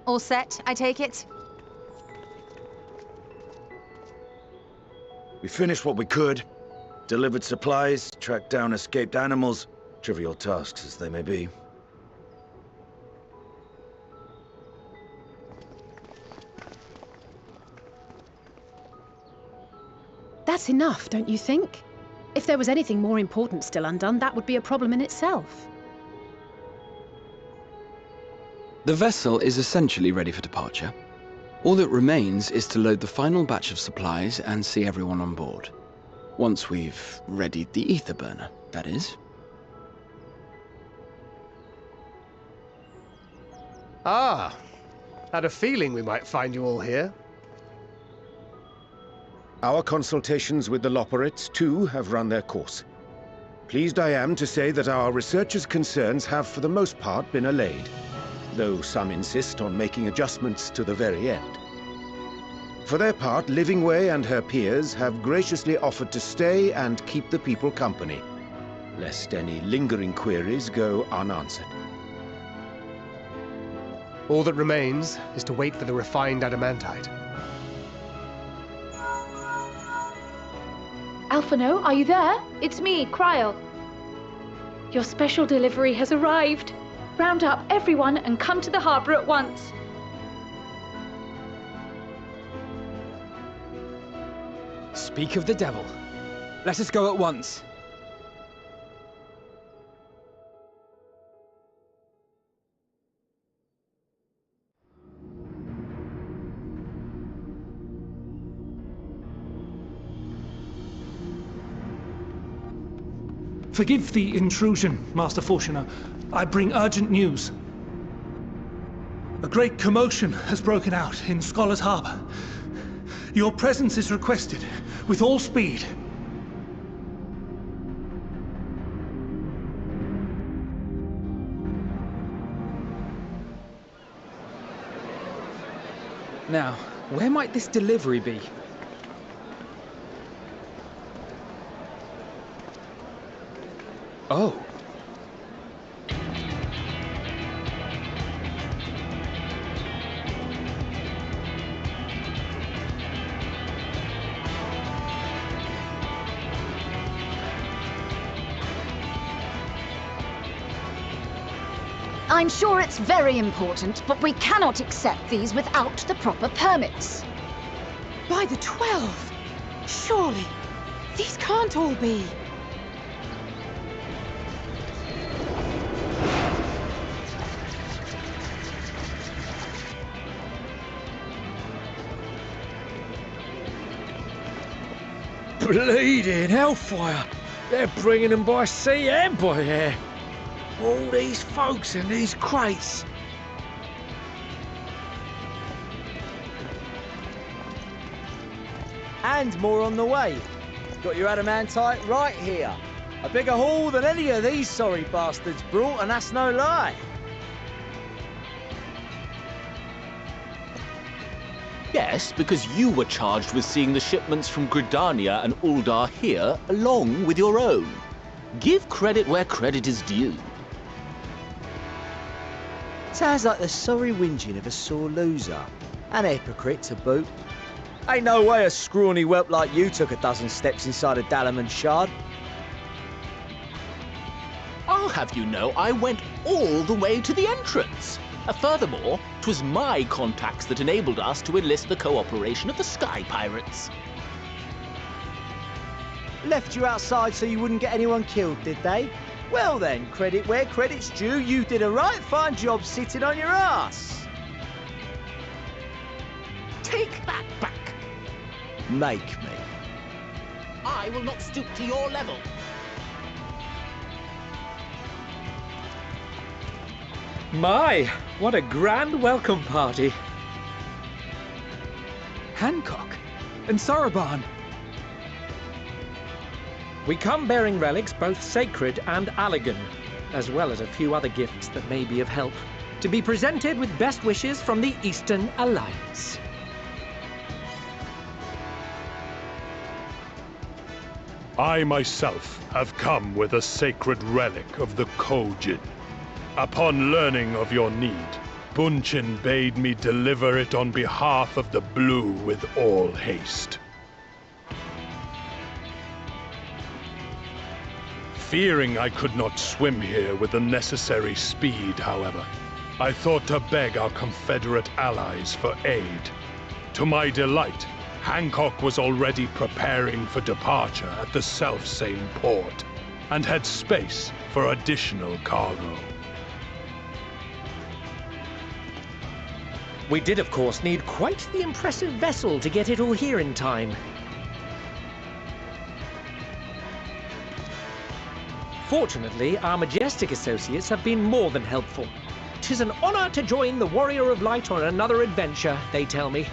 All set, I take it? We finished what we could. Delivered supplies, tracked down escaped animals. Trivial tasks as they may be. That's enough, don't you think? If there was anything more important still undone, that would be a problem in itself. The vessel is essentially ready for departure. All that remains is to load the final batch of supplies and see everyone on board. Once we've readied the ether burner, that is. Ah, had a feeling we might find you all here. Our consultations with the Loperates, too, have run their course. Pleased I am to say that our researchers' concerns have for the most part been allayed, though some insist on making adjustments to the very end. For their part, Livingway and her peers have graciously offered to stay and keep the people company, lest any lingering queries go unanswered. All that remains is to wait for the refined adamantite. Alphino, are you there? It's me, Cryle. Your special delivery has arrived. Round up everyone and come to the harbor at once. Speak of the devil. Let us go at once. Forgive the intrusion, Master Fortuner. I bring urgent news. A great commotion has broken out in Scholar's Harbor. Your presence is requested, with all speed. Now, where might this delivery be? Oh. I'm sure it's very important, but we cannot accept these without the proper permits. By the 12! Surely, these can't all be. Bleeding hellfire! They're bringing them by sea and by air. All these folks in these crates. And more on the way. Got your adamantite right here. A bigger haul than any of these sorry bastards brought, and that's no lie. Yes, because you were charged with seeing the shipments from Gridania and Uldar here, along with your own. Give credit where credit is due. Sounds like the sorry whinging of a sore loser. An hypocrite to boot. Ain't no way a scrawny whelp like you took a dozen steps inside a Dalaman shard. I'll have you know I went all the way to the entrance. Furthermore, 'twas my contacts that enabled us to enlist the cooperation of the Sky Pirates. Left you outside so you wouldn't get anyone killed, did they? Well then, credit where credit's due, you did a right fine job sitting on your ass. Take that back. Make me. I will not stoop to your level. My, what a grand welcome party. Hancock and Soroban. We come bearing relics both sacred and Allagan, as well as a few other gifts that may be of help, to be presented with best wishes from the Eastern Alliance. I myself have come with a sacred relic of the Kojin. Upon learning of your need, Bunchin bade me deliver it on behalf of the Blue with all haste. Fearing I could not swim here with the necessary speed, however, I thought to beg our Confederate allies for aid. To my delight, Hancock was already preparing for departure at the selfsame port, and had space for additional cargo. We did, of course, need quite the impressive vessel to get it all here in time. Fortunately, our majestic associates have been more than helpful. 'Tis an honor to join the Warrior of Light on another adventure, they tell me.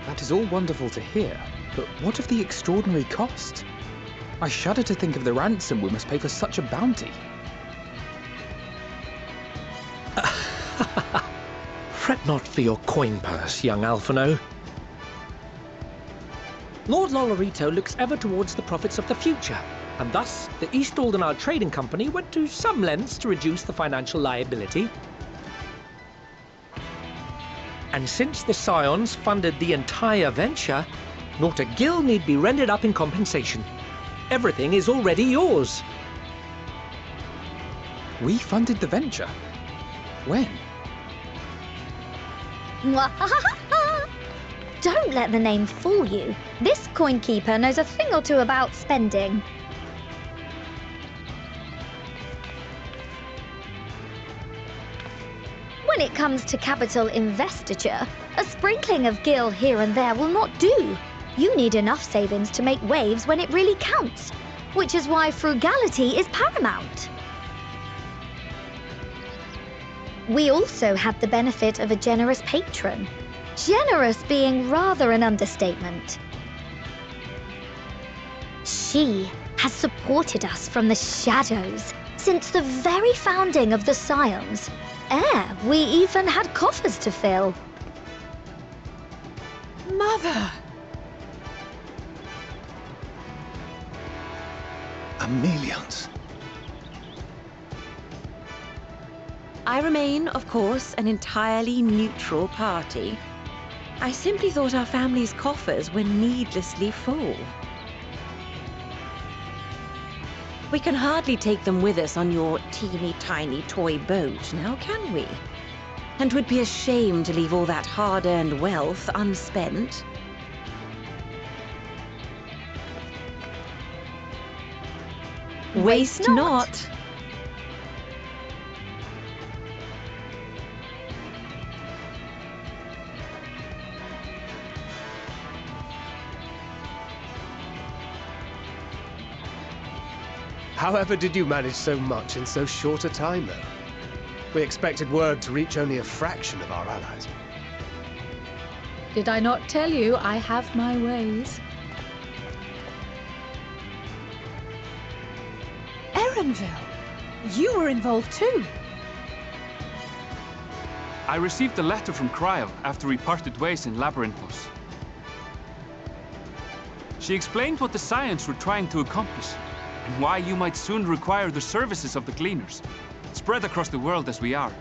That is all wonderful to hear, but what of the extraordinary cost? I shudder to think of the ransom we must pay for such a bounty. Fret not for your coin purse, young Alphino. Lord Lolorito looks ever towards the profits of the future, and thus the East Aldenard Trading Company went to some lengths to reduce the financial liability. And since the Scions funded the entire venture, not a gill need be rendered up in compensation. Everything is already yours. We funded the venture? When? Don't let the name fool you. This coinkeeper knows a thing or two about spending. When it comes to capital investiture, a sprinkling of gil here and there will not do. You need enough savings to make waves when it really counts, which is why frugality is paramount. We also had the benefit of a generous patron. Generous being rather an understatement. She has supported us from the shadows since the very founding of the Scions. We even had coffers to fill. Mother! Amelians. I remain, of course, an entirely neutral party. I simply thought our family's coffers were needlessly full. We can hardly take them with us on your teeny-tiny toy boat, now can we? And 'twould be a shame to leave all that hard-earned wealth unspent. Waste not. However did you manage so much in so short a time, though? We expected word to reach only a fraction of our allies. Did I not tell you I have my ways? Erenville, you were involved too. I received a letter from Cryle after we parted ways in Labyrinthos. She explained what the Scions were trying to accomplish, and why you might soon require the services of the Gleaners, spread across the world as we are.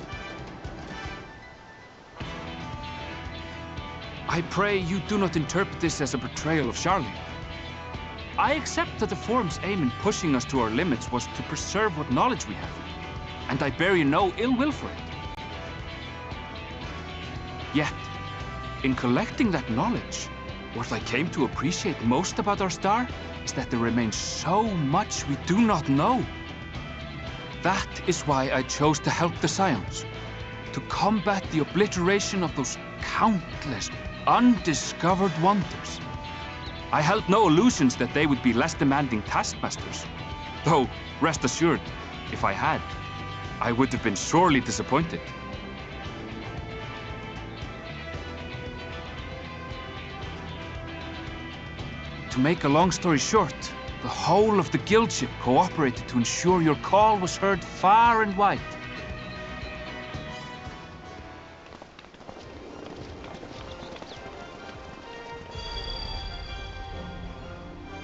I pray you do not interpret this as a betrayal of Charlie. I accept that the Forum's aim in pushing us to our limits was to preserve what knowledge we have, and I bear you no ill will for it. Yet, in collecting that knowledge, what I came to appreciate most about our star is that there remains so much we do not know. That is why I chose to help the Scions, to combat the obliteration of those countless undiscovered wonders. I held no illusions that they would be less demanding taskmasters, though, rest assured, if I had, I would have been sorely disappointed. To make a long story short, the whole of the guildship cooperated to ensure your call was heard far and wide.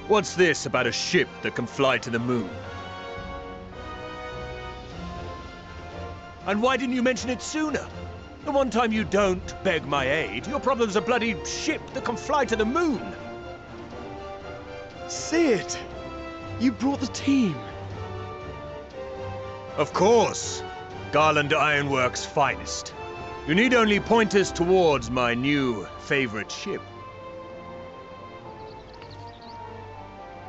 What's this about a ship that can fly to the moon? And why didn't you mention it sooner? The one time you don't beg my aid, your problem's a bloody ship that can fly to the moon. Sid! You brought the team. Of course. Garland Ironworks' finest. You need only point us towards my new favorite ship.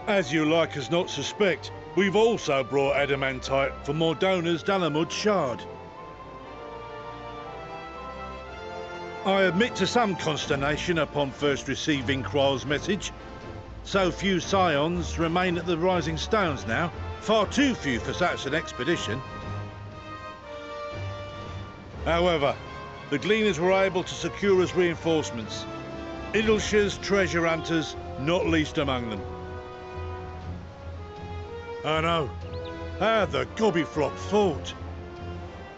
As you like us not suspect, we've also brought adamantite for Mordona's Dalamud Shard. I admit to some consternation upon first receiving Kryl's message. So few scions remain at the Rising Stones now. Far too few for such an expedition. However, the Gleaners were able to secure us reinforcements. Idleshire's treasure hunters, not least among them. I know. How the Gobbyflop thought.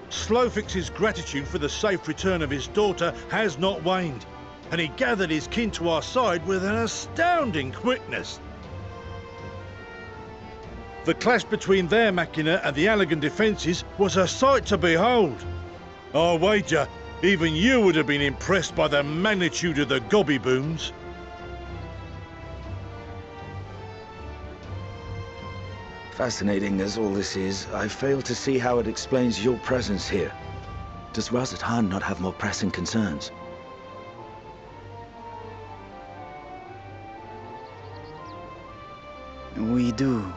Slowfix's gratitude for the safe return of his daughter has not waned, and he gathered his kin to our side with an astounding quickness. The clash between their machina and the Allegan defences was a sight to behold. I wager even you would have been impressed by the magnitude of the Gobby booms. Fascinating as all this is, I fail to see how it explains your presence here. Does Razat Han not have more pressing concerns? We do.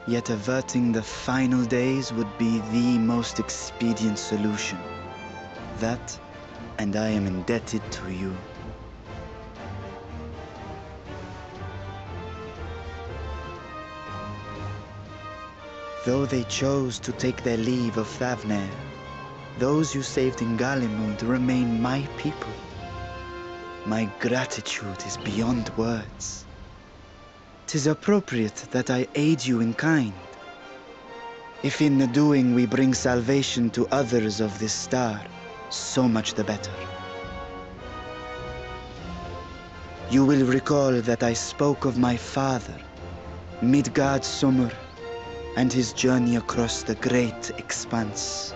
Yet averting the final days would be the most expedient solution. That, and I am indebted to you. Though they chose to take their leave of Thavnair, those you saved in Galimund remain my people. My gratitude is beyond words. 'Tis appropriate that I aid you in kind. If in the doing we bring salvation to others of this star, so much the better. You will recall that I spoke of my father, Midgard Summer, and his journey across the great expanse.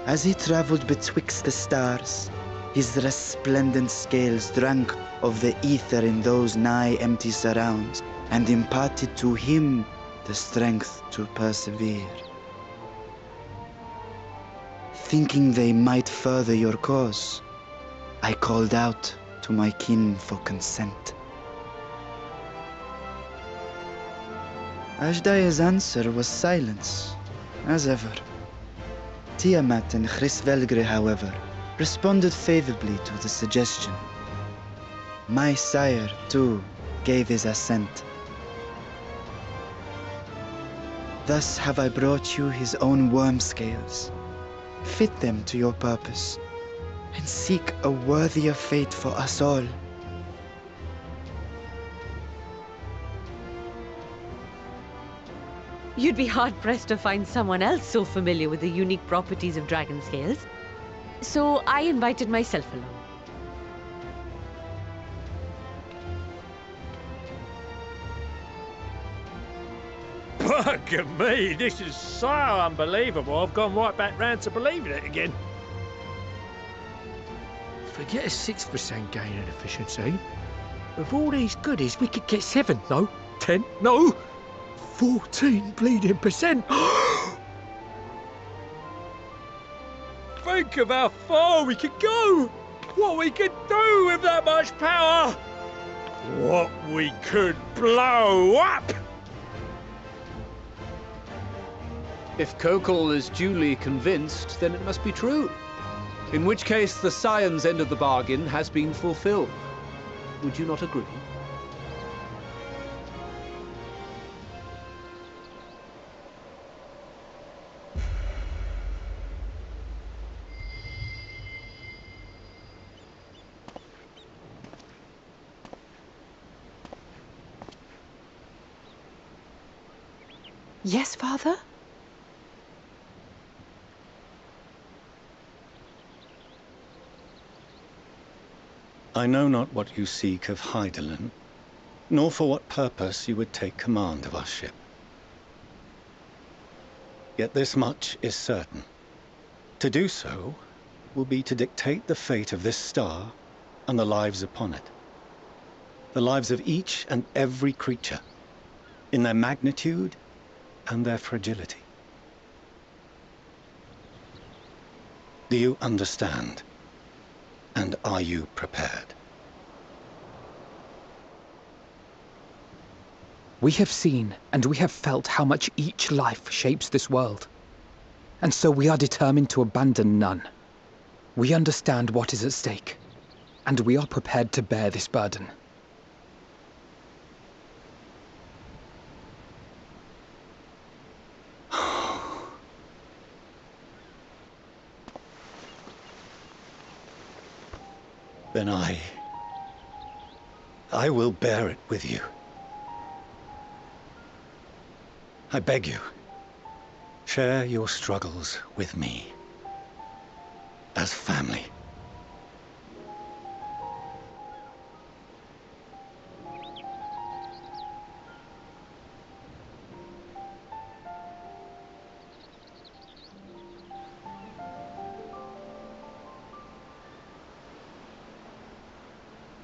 As he traveled betwixt the stars, his resplendent scales drank of the ether in those nigh empty surrounds, and imparted to him the strength to persevere. Thinking they might further your cause, I called out to my kin for consent. Ashdaya's answer was silence, as ever. Tiamat and Chrisvelgre, however, responded favorably to the suggestion. My sire, too, gave his assent. Thus have I brought you his own worm scales. Fit them to your purpose, and seek a worthier fate for us all. You'd be hard-pressed to find someone else so familiar with the unique properties of dragon scales. So I invited myself along. Bugger me, this is so unbelievable. I've gone right back round to believing it again. Forget a 6% gain in efficiency. With all these goodies, we could get 7, no, 10, no, 14 bleeding percent. Think of how far we could go. What we could do with that much power. What we could blow up. If Kokol is duly convinced, then it must be true. In which case, the Scion's end of the bargain has been fulfilled. Would you not agree? Yes, Father? I know not what you seek of Hydaelyn, nor for what purpose you would take command of our ship. Yet this much is certain. To do so will be to dictate the fate of this star and the lives upon it. The lives of each and every creature, in their magnitude and their fragility. Do you understand? And are you prepared? We have seen and we have felt how much each life shapes this world. And so we are determined to abandon none. We understand what is at stake, and we are prepared to bear this burden. Then I will bear it with you. I beg you, share your struggles with me, as family.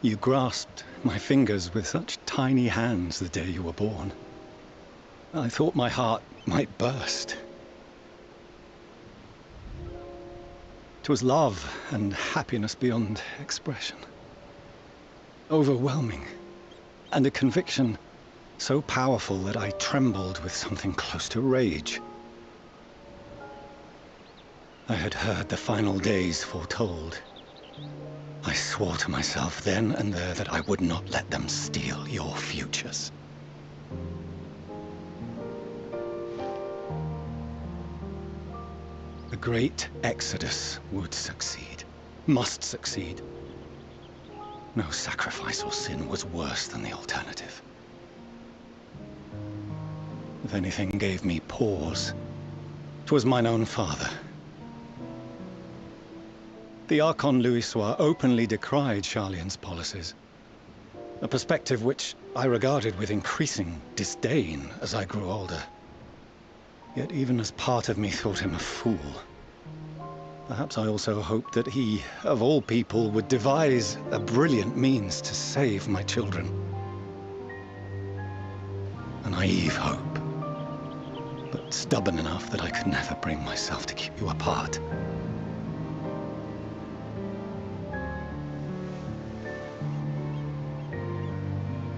You grasped my fingers with such tiny hands the day you were born. I thought my heart might burst. 'Twas love and happiness beyond expression. Overwhelming, and a conviction so powerful that I trembled with something close to rage. I had heard the final days foretold. I swore to myself then and there that I would not let them steal your futures. The great exodus would succeed, must succeed. No sacrifice or sin was worse than the alternative. If anything gave me pause, 'twas mine own father. The Archon Louisoix openly decried Charlian's policies, a perspective which I regarded with increasing disdain as I grew older. Yet even as part of me thought him a fool, perhaps I also hoped that he, of all people, would devise a brilliant means to save my children. A naive hope, but stubborn enough that I could never bring myself to keep you apart.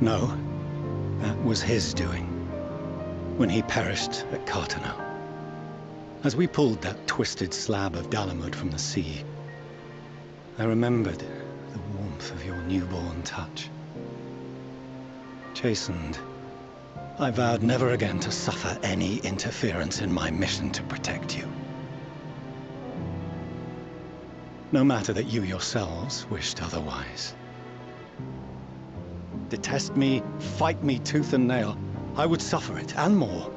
No, that was his doing, when he perished at Carteneau. As we pulled that twisted slab of Dalamud from the sea, I remembered the warmth of your newborn touch. Chastened, I vowed never again to suffer any interference in my mission to protect you. No matter that you yourselves wished otherwise. Detest me, fight me tooth and nail, I would suffer it, and more,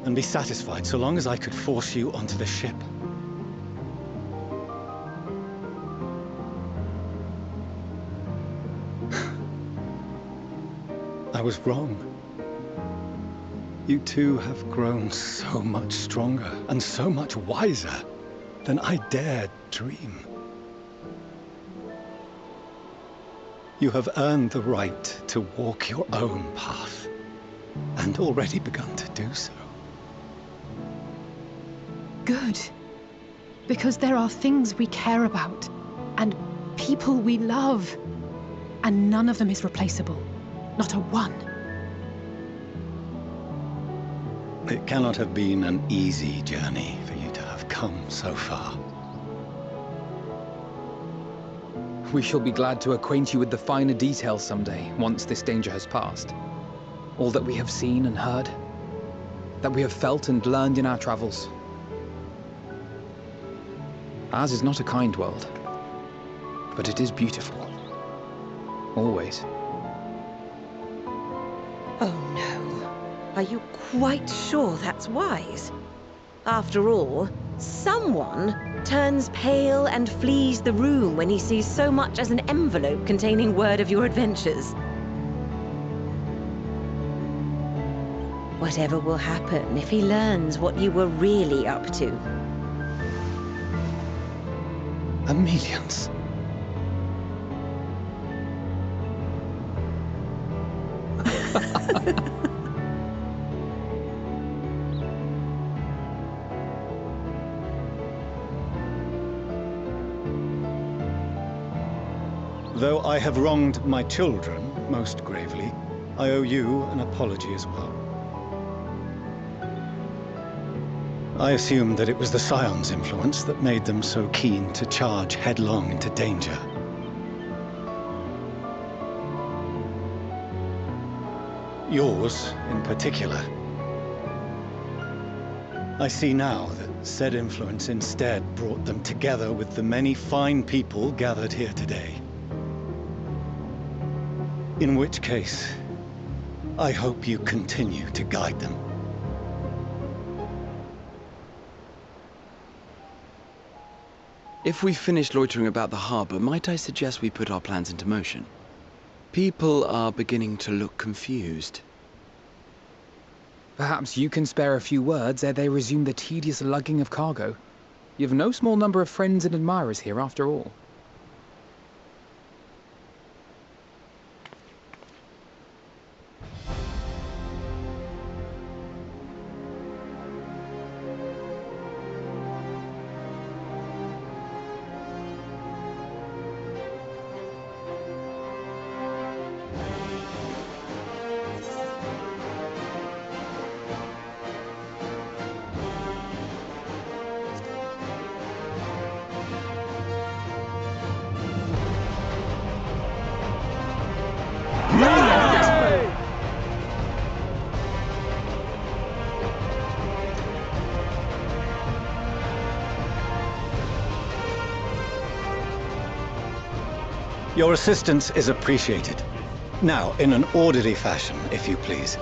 and be satisfied so long as I could force you onto the ship. I was wrong. You two have grown so much stronger and so much wiser than I dared dream. You have earned the right to walk your own path, and already begun to do so. Good. Because there are things we care about, and people we love, and none of them is replaceable. Not a one. It cannot have been an easy journey for you to have come so far. We shall be glad to acquaint you with the finer details someday, once this danger has passed. All that we have seen and heard, that we have felt and learned in our travels. Ours is not a kind world, but it is beautiful. Always. Oh no. Are you quite sure that's wise? After all, someone turns pale and flees the room when he sees so much as an envelope containing word of your adventures. Whatever will happen if he learns what you were really up to? Millions. Though I have wronged my children most gravely, I owe you an apology as well. I assumed that it was the Scion's influence that made them so keen to charge headlong into danger. Yours, in particular. I see now that said influence instead brought them together with the many fine people gathered here today. In which case, I hope you continue to guide them. If we've finished loitering about the harbor, might I suggest we put our plans into motion? People are beginning to look confused. Perhaps you can spare a few words ere they resume the tedious lugging of cargo. You've no small number of friends and admirers here, after all. Your assistance is appreciated. Now, in an orderly fashion, if you please.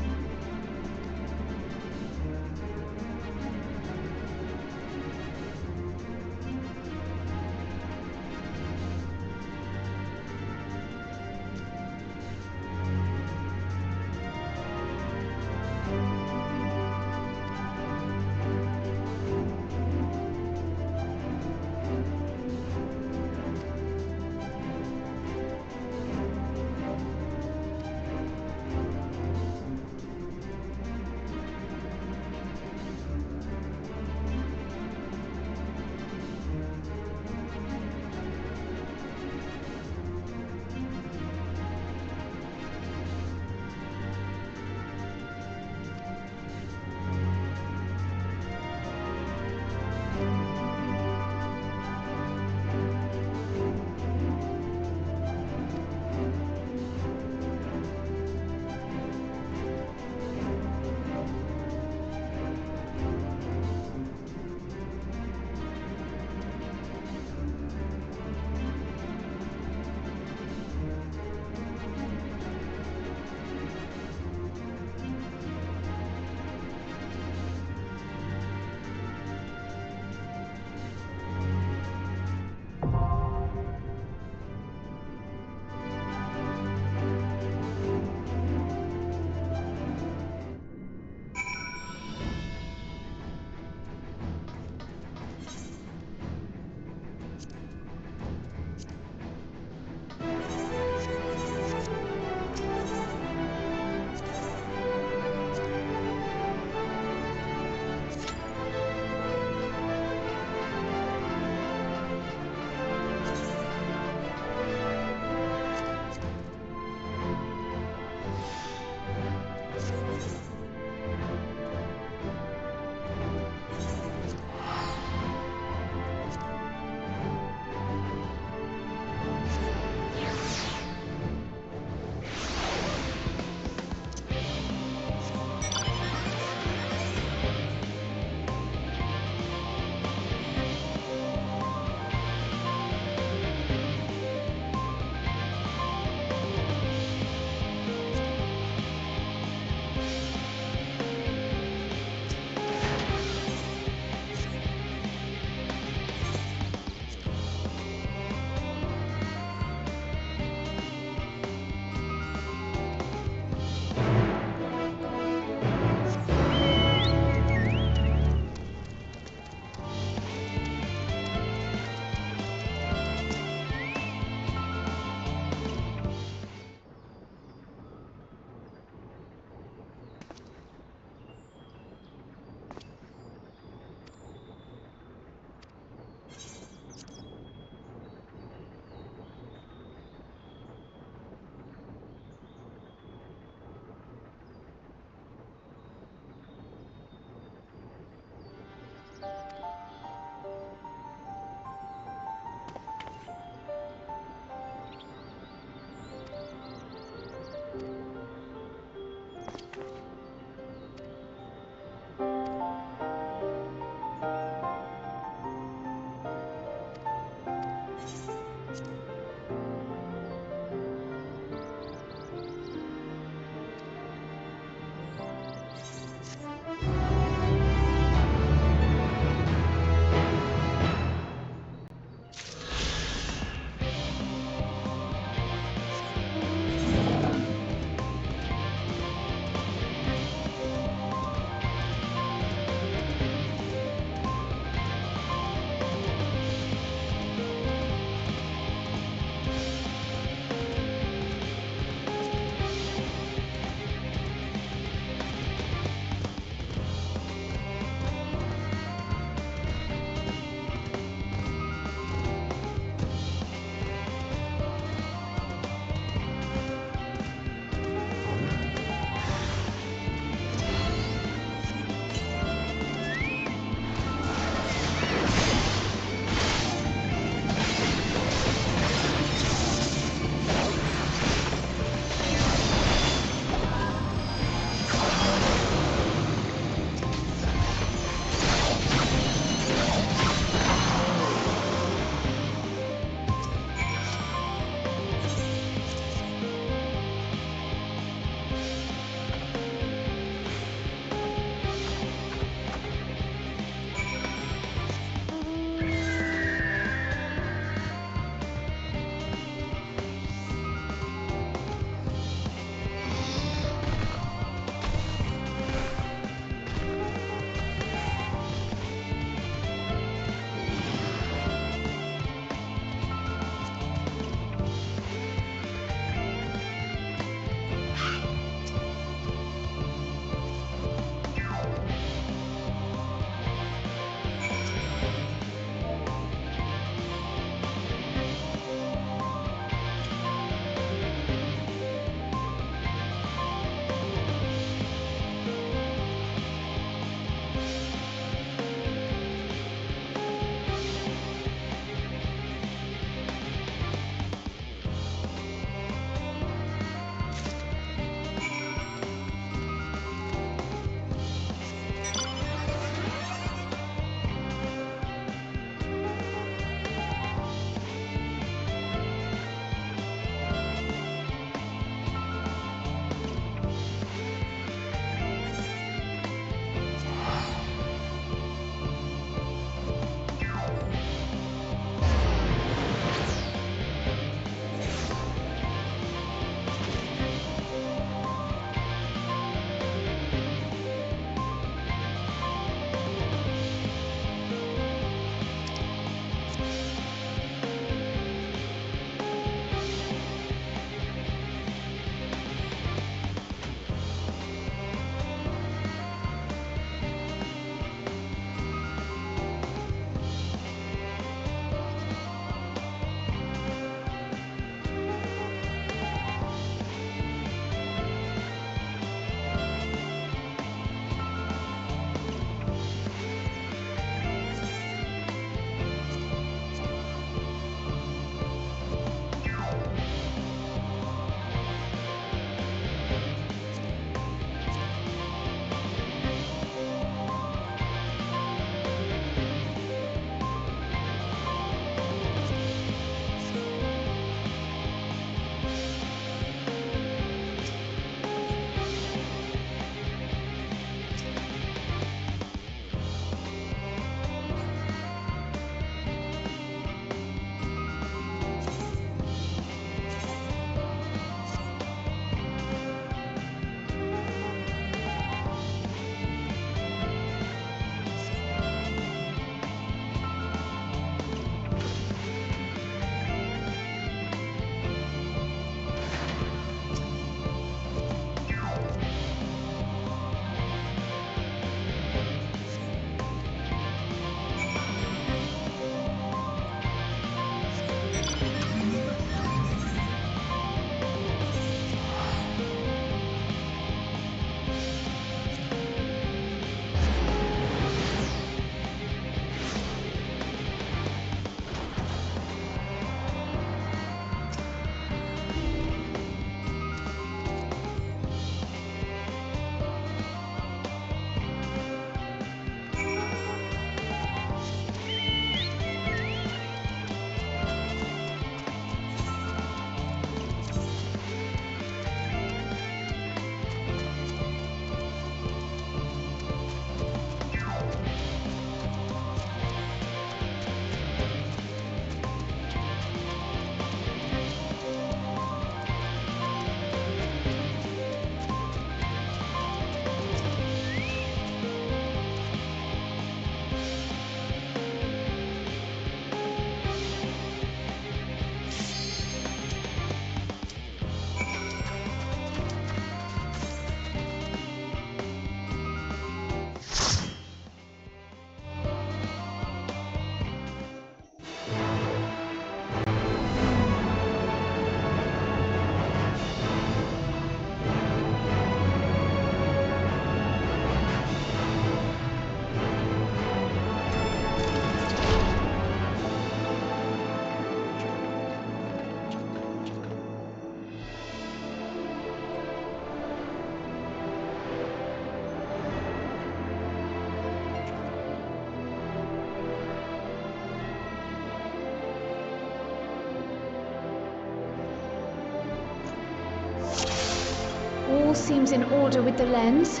seems in order with the lens.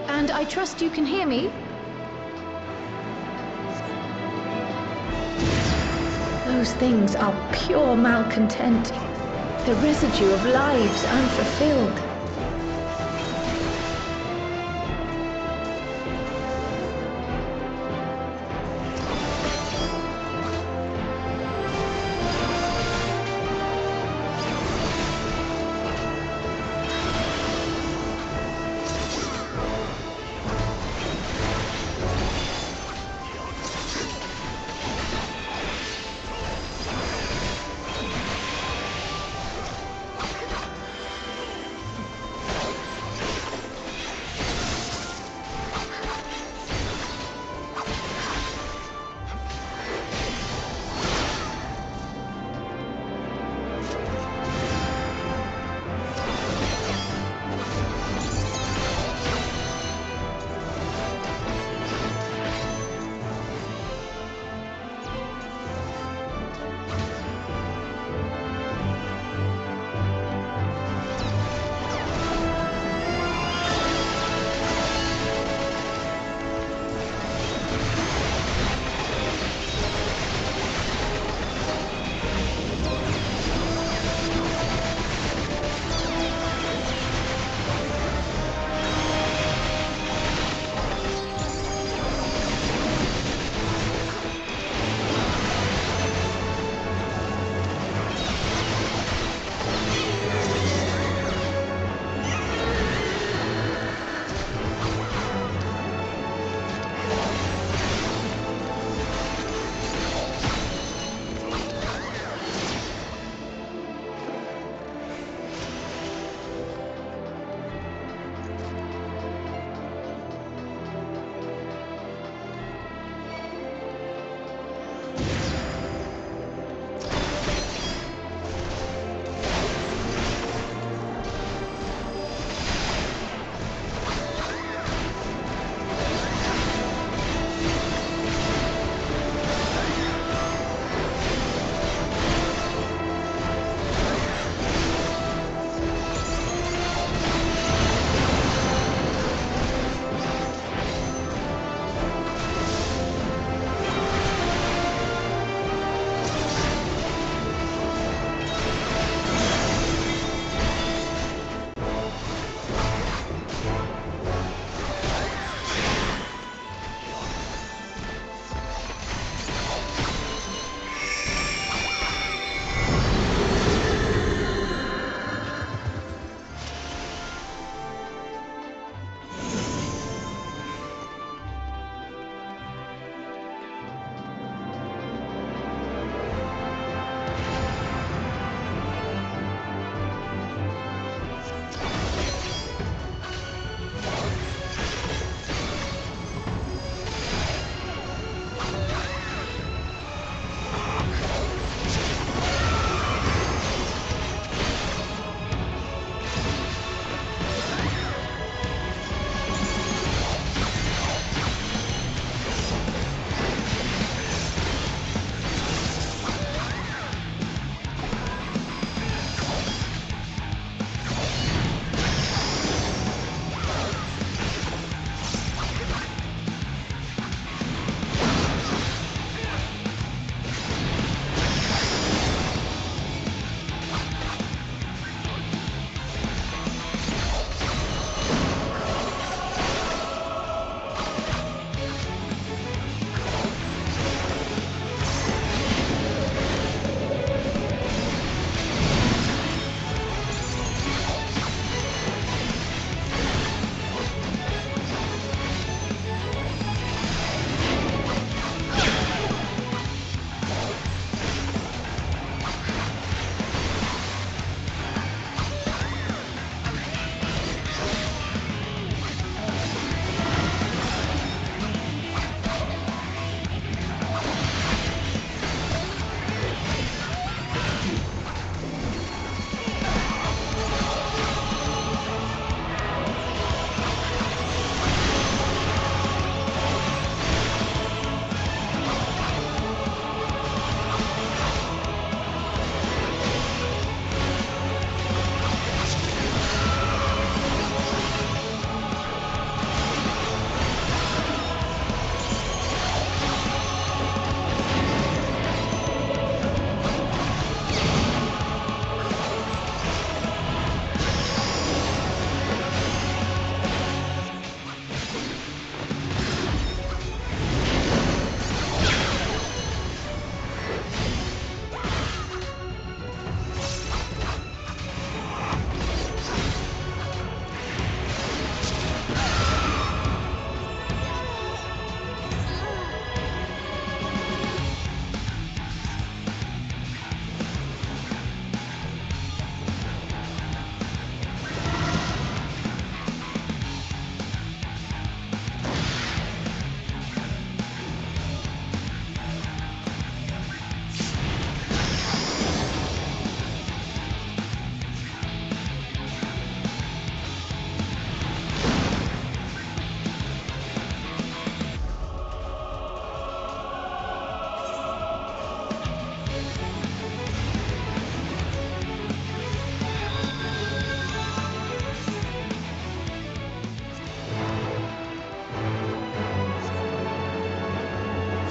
And I trust you can hear me? Those things are pure malcontent. The residue of lives unfulfilled.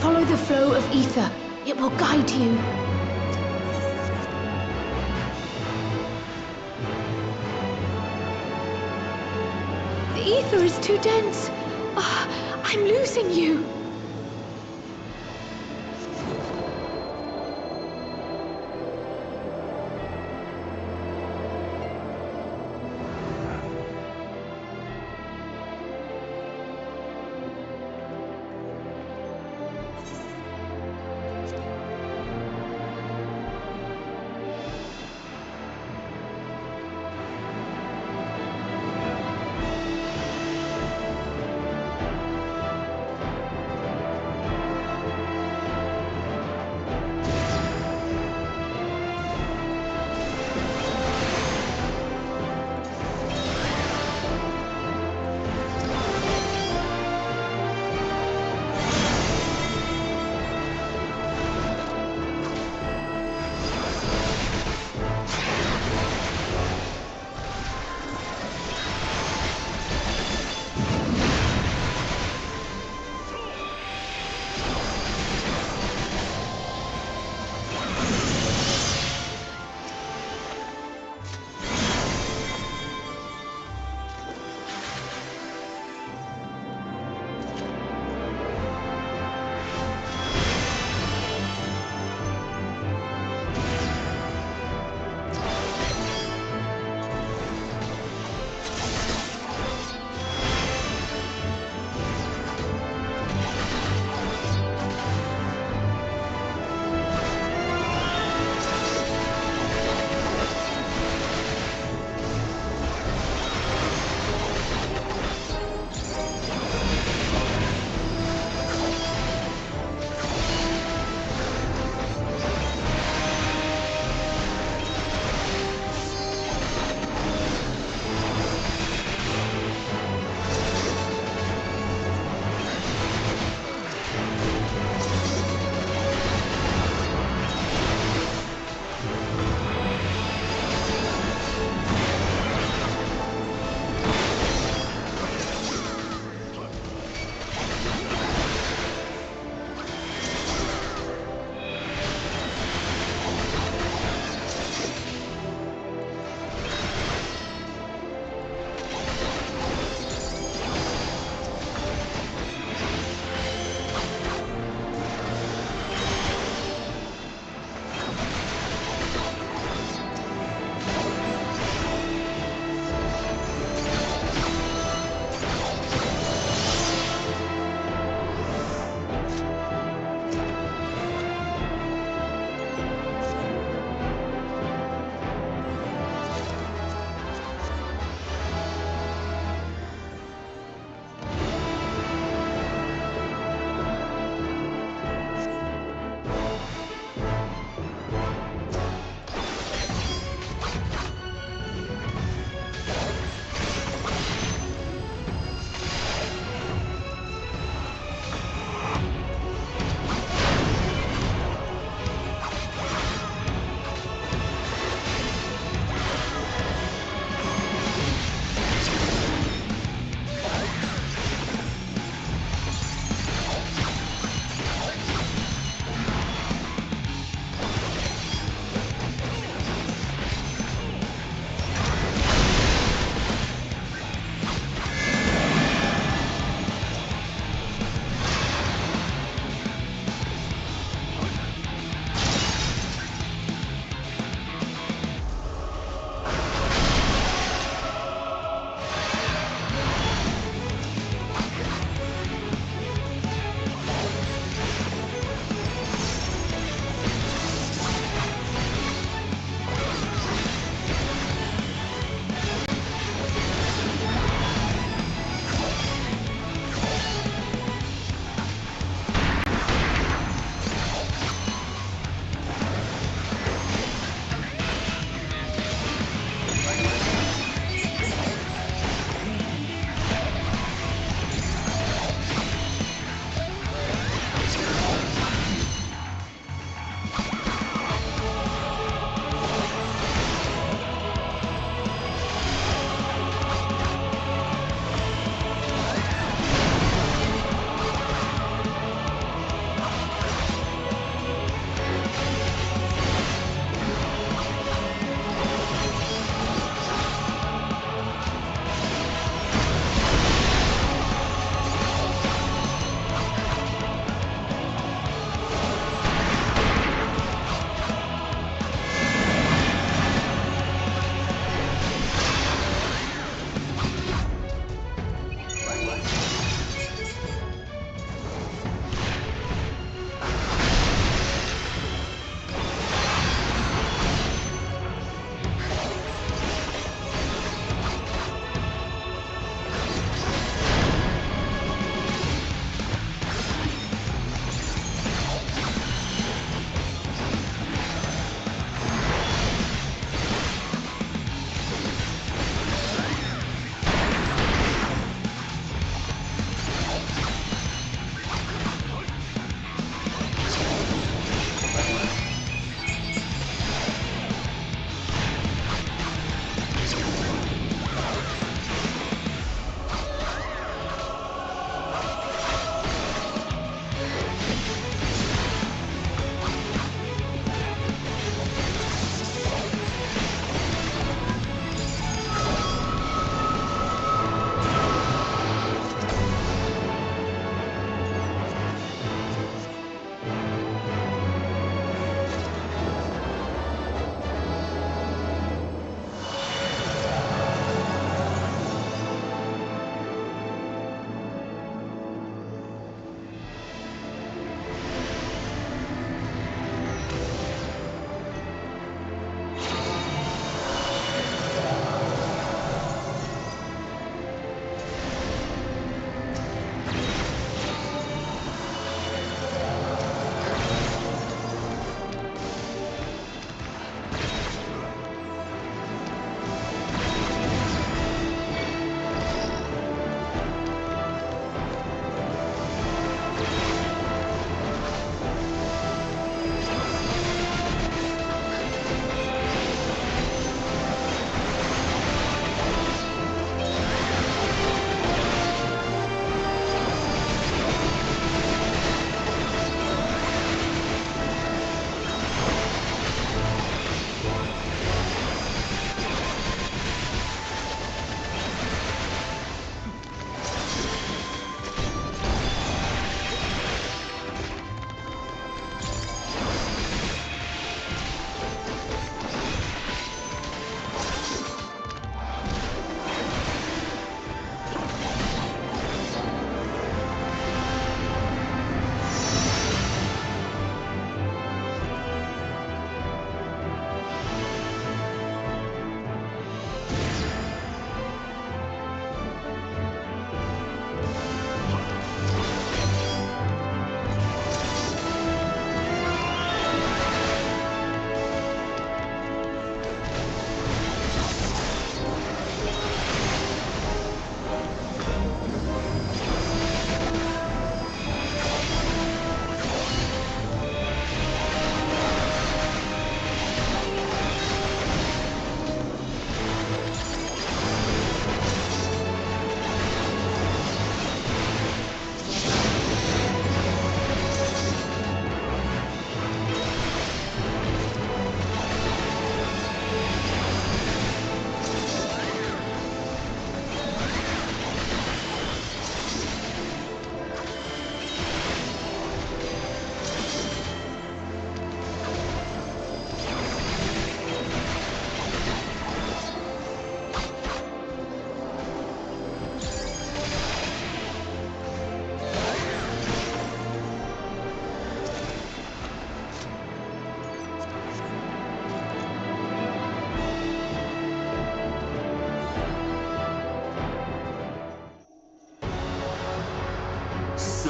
Follow the flow of ether. It will guide you. The ether is too dense. Ah, I'm losing you.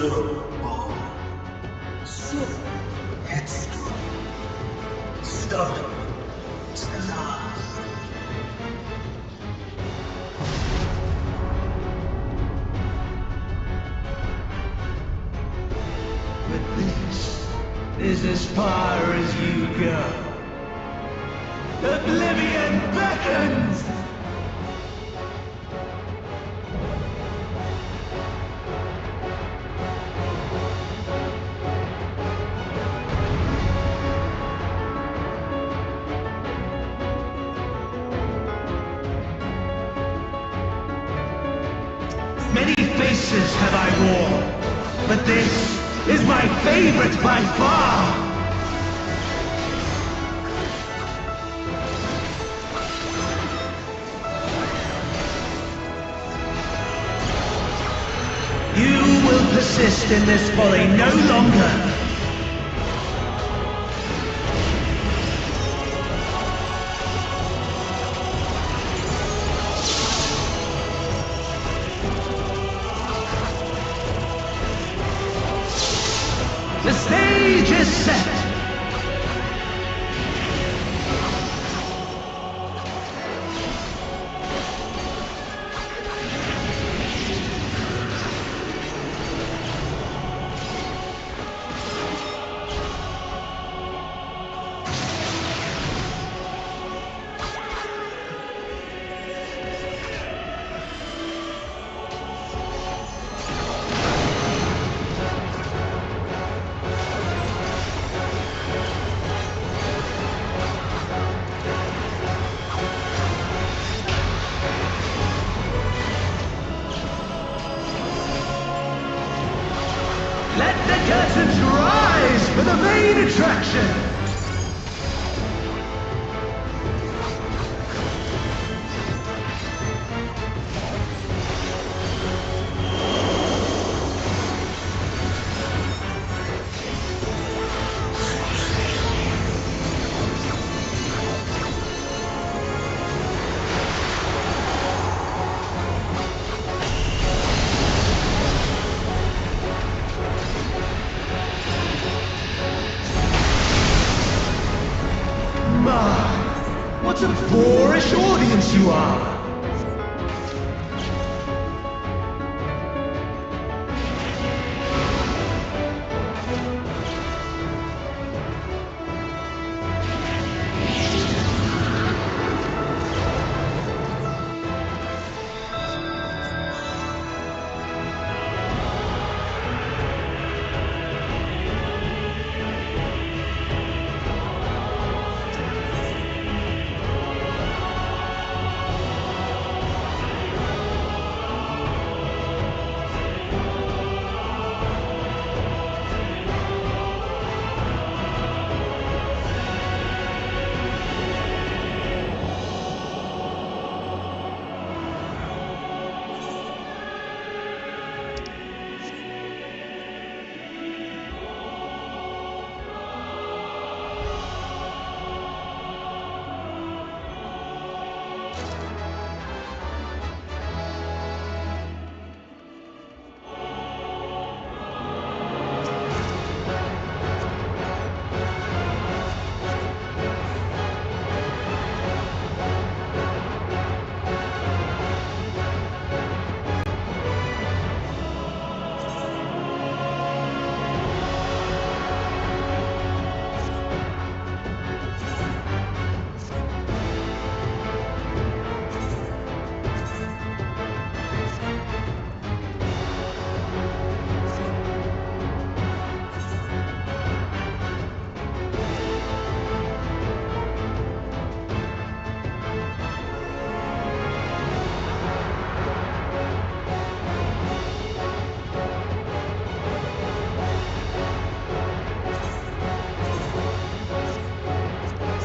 Furball. So headstrong. Stubborn. It's the last. But this is as far as you go. Oblivion beckons! Many faces have I worn, but this is my favorite by far! You will persist in this folly no longer! The stage is set! Let the curtains rise for the main attraction! What a boorish audience you are!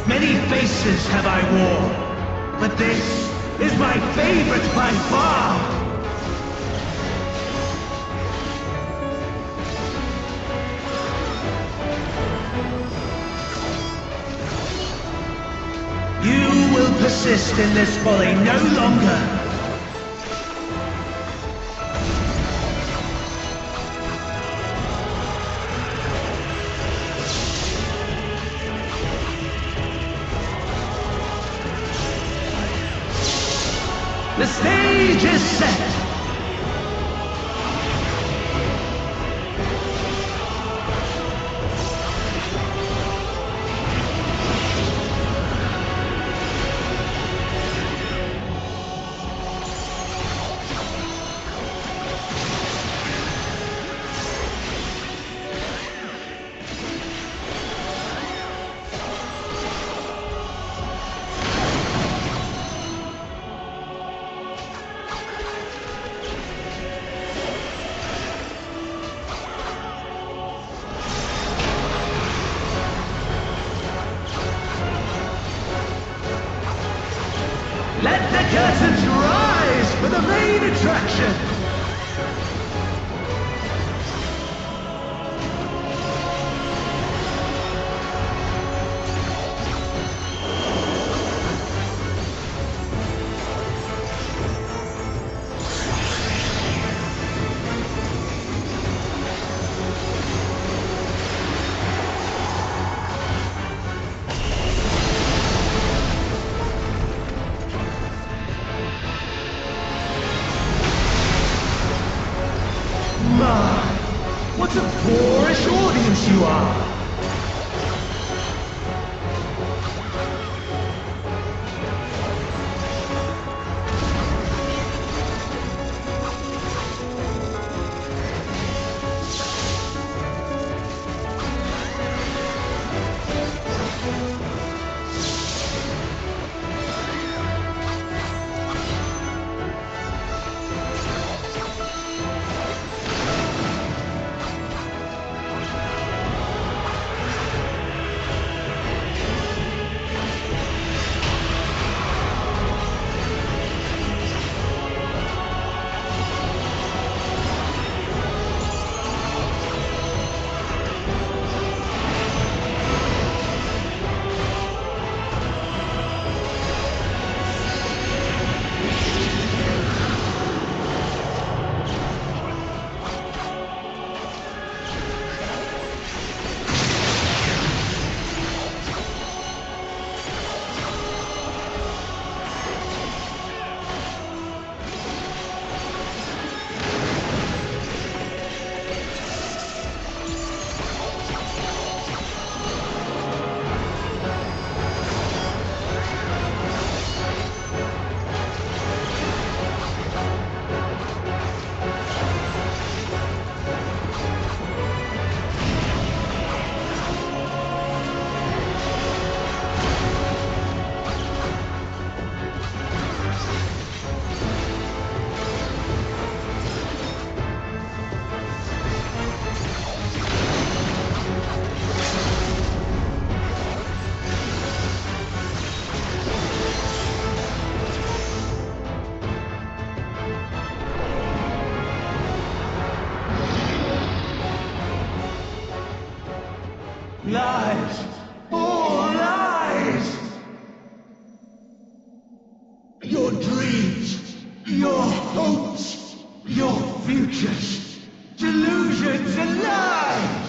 Many faces have I worn, but this is my favorite by far! You will persist in this folly no longer! The stage is set! Let the curtains rise for the main attraction! What a boorish audience you are! Lies! All lies! Your dreams, your hopes, your futures, delusions and lies!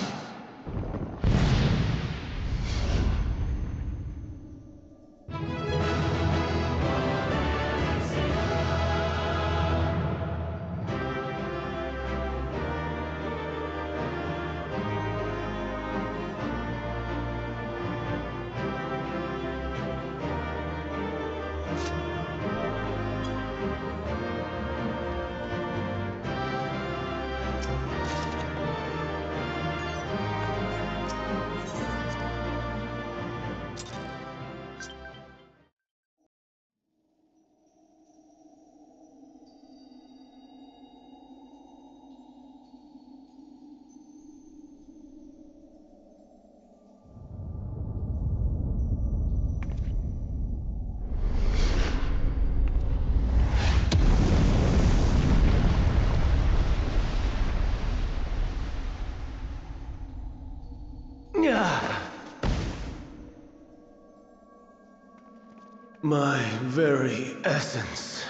My very essence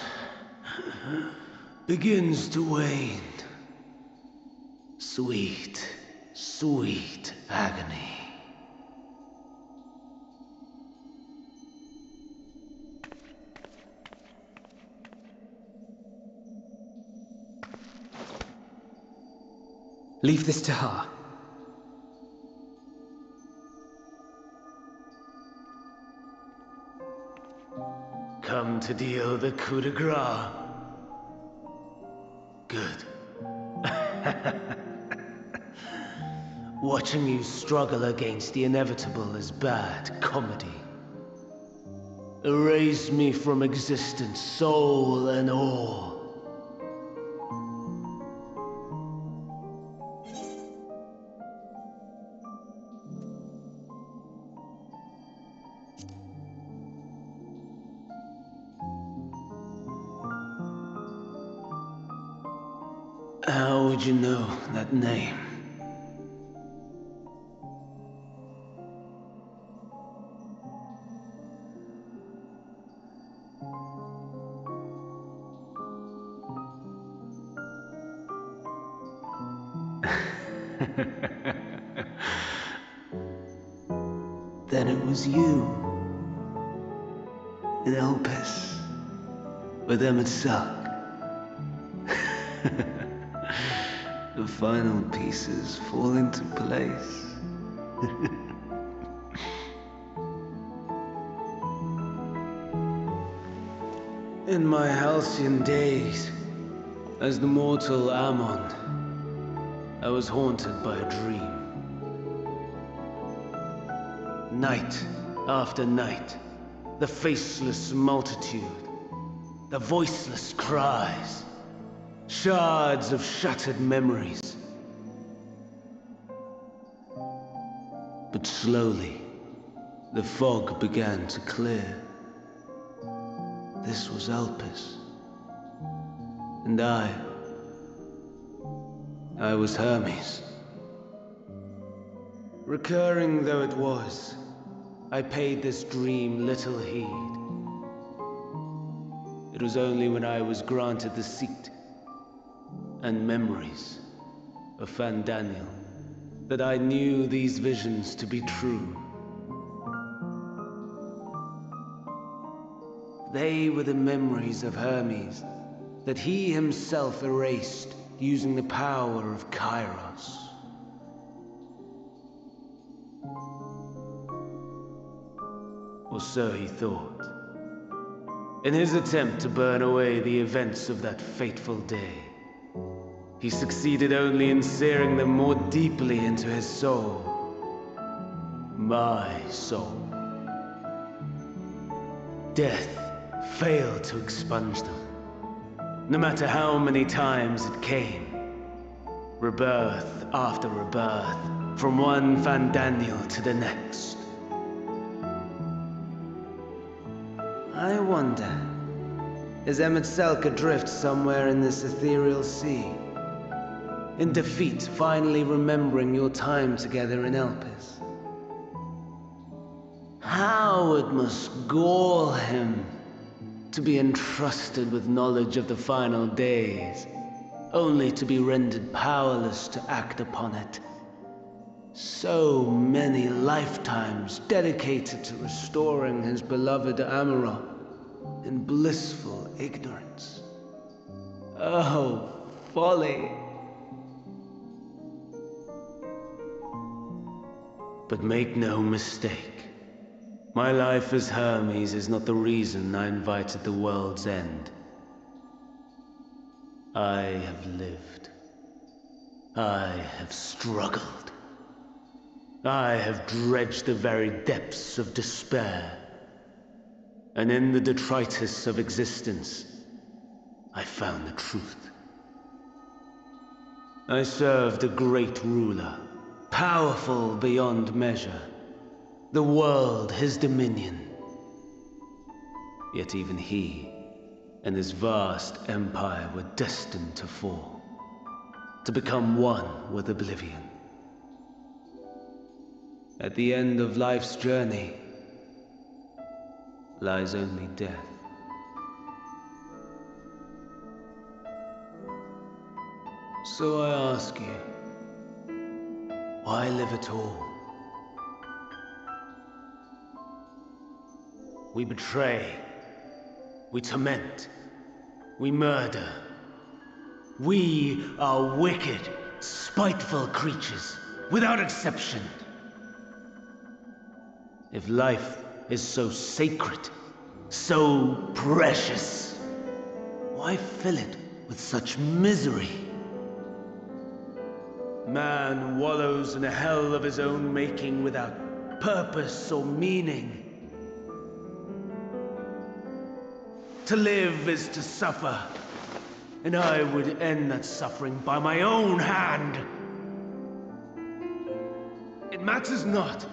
begins to wane. Sweet, sweet agony. Leave this to her. Come to deal the coup de grace. Good. Watching you struggle against the inevitable is bad comedy. Erase me from existence, soul and all. How would you know that name? Then it was you. In Elpis. With Emet-Selch. The final pieces fall into place. In my halcyon days, as the mortal Ammon, I was haunted by a dream. Night after night, the faceless multitude, the voiceless cries, shards of shattered memories. But slowly, the fog began to clear. This was Elpis. And I was Hermes. Recurring though it was, I paid this dream little heed. It was only when I was granted the seat and memories of Fandaniel that I knew these visions to be true. They were the memories of Hermes that he himself erased using the power of Kairos. Or so he thought. In his attempt to burn away the events of that fateful day, he succeeded only in searing them more deeply into his soul. My soul. Death failed to expunge them, no matter how many times it came. Rebirth after rebirth, from one Fandaniel to the next. I wonder, is Emet-Selch adrift somewhere in this ethereal sea? In defeat, finally remembering your time together in Elpis? How it must gall him to be entrusted with knowledge of the final days, only to be rendered powerless to act upon it. So many lifetimes dedicated to restoring his beloved Amarok in blissful ignorance. Oh, folly! But make no mistake, my life as Hermes is not the reason I invited the world's end. I have lived. I have struggled. I have dredged the very depths of despair. And in the detritus of existence, I found the truth. I served a great ruler, powerful beyond measure. The world his dominion. Yet even he and his vast empire were destined to fall, to become one with oblivion. At the end of life's journey lies only death. So I ask you, why live at all? We betray, we torment, we murder. We are wicked, Spiteful creatures, without exception. If life is so sacred, so precious, why fill it with such misery? Man wallows in a hell of his own making without purpose or meaning. To live is to suffer, and I would end that suffering by my own hand. It matters not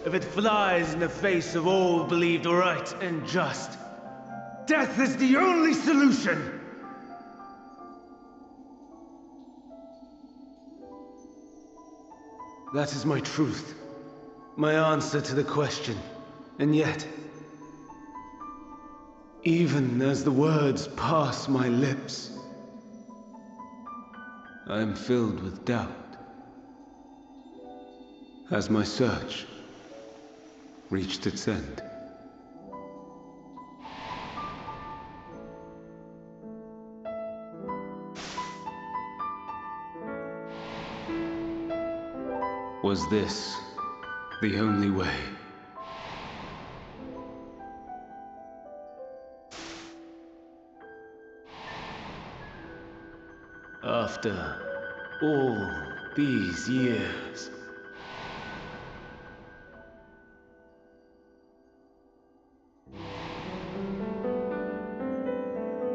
if it flies in the face of all believed right and just. Death is the only solution! That is my truth, my answer to the question. And yet, even as the words pass my lips, I am filled with doubt. Has my search reached its end? Was this the only way? After all these years,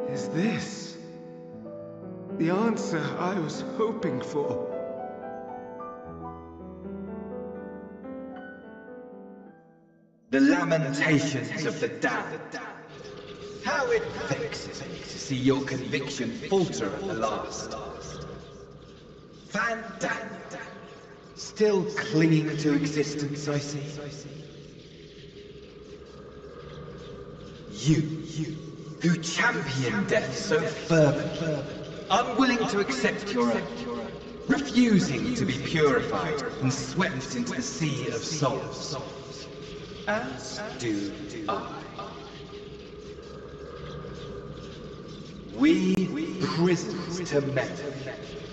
is this the answer I was hoping for? The lamentations of the damned. How it vexes me to see your conviction falter at the last. Fantastic. Still clinging to existence, I see. You, who champion death so fervently, unwilling to accept your own, refusing to be purified and swept into the sea of souls. As do I. We prisoners to memory,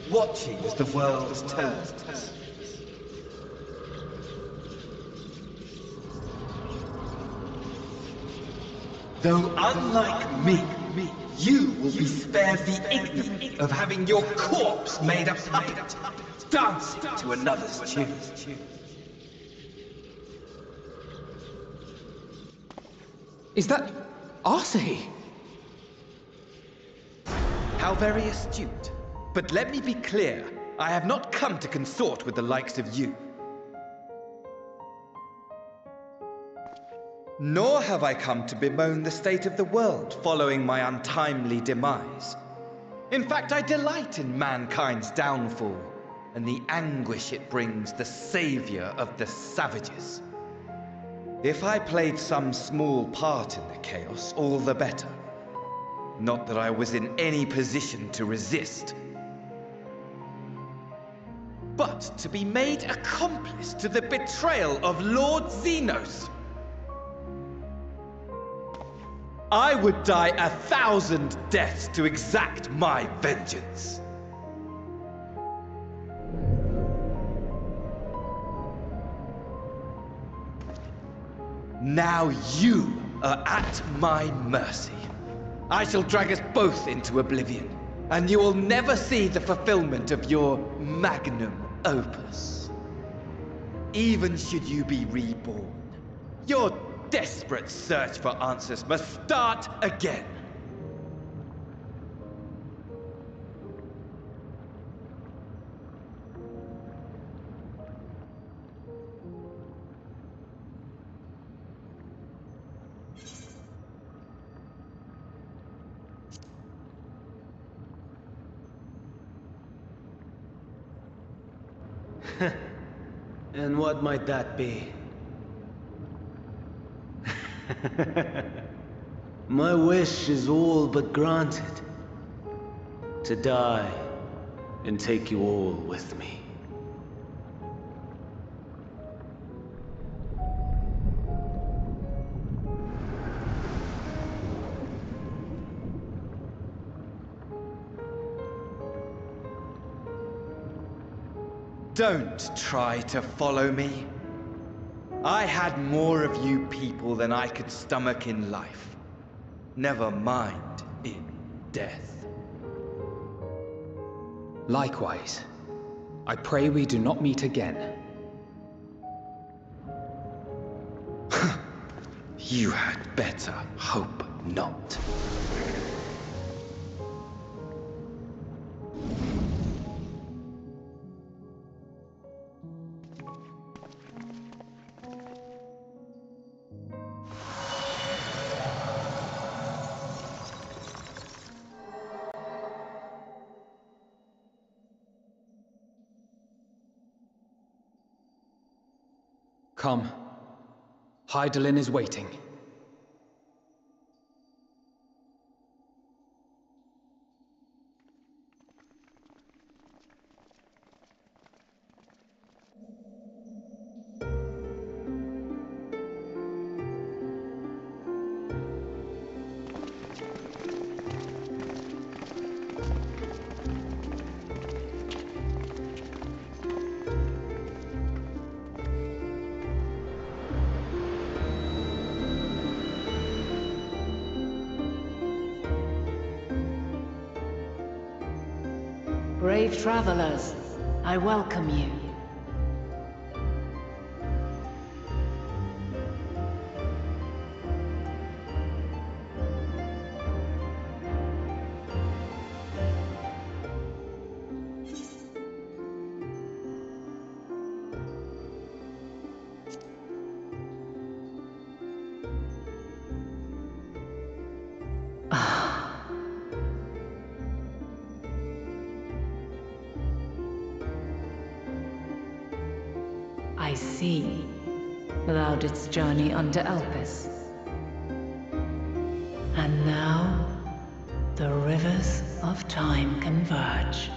watching as the world turns. Though unlike me, you will be spared the ignominy of having your corpse made a puppet, dancing to another's tune. Is that Arcee? How very astute. But let me be clear, I have not come to consort with the likes of you. Nor have I come to bemoan the state of the world following my untimely demise. In fact, I delight in mankind's downfall, and the anguish it brings the savior of the savages. If I played some small part in the chaos, all the better. Not that I was in any position to resist. But to be made accomplice to the betrayal of Lord Xenos. I would die 1,000 deaths to exact my vengeance. Now you are at my mercy. I shall drag us both into oblivion, and you will never see the fulfillment of your magnum opus. Even should you be reborn, your desperate search for answers must start again. And what might that be? My wish is all but granted. To die and take you all with me. Don't try to follow me. I had more of you people than I could stomach in life. Never mind in death. Likewise. I pray we do not meet again. You had better hope not. Come. Hydaelyn is waiting. Brave travelers, I welcome you. I see. Thou didst journey unto Elpis. And now, the rivers of time converge.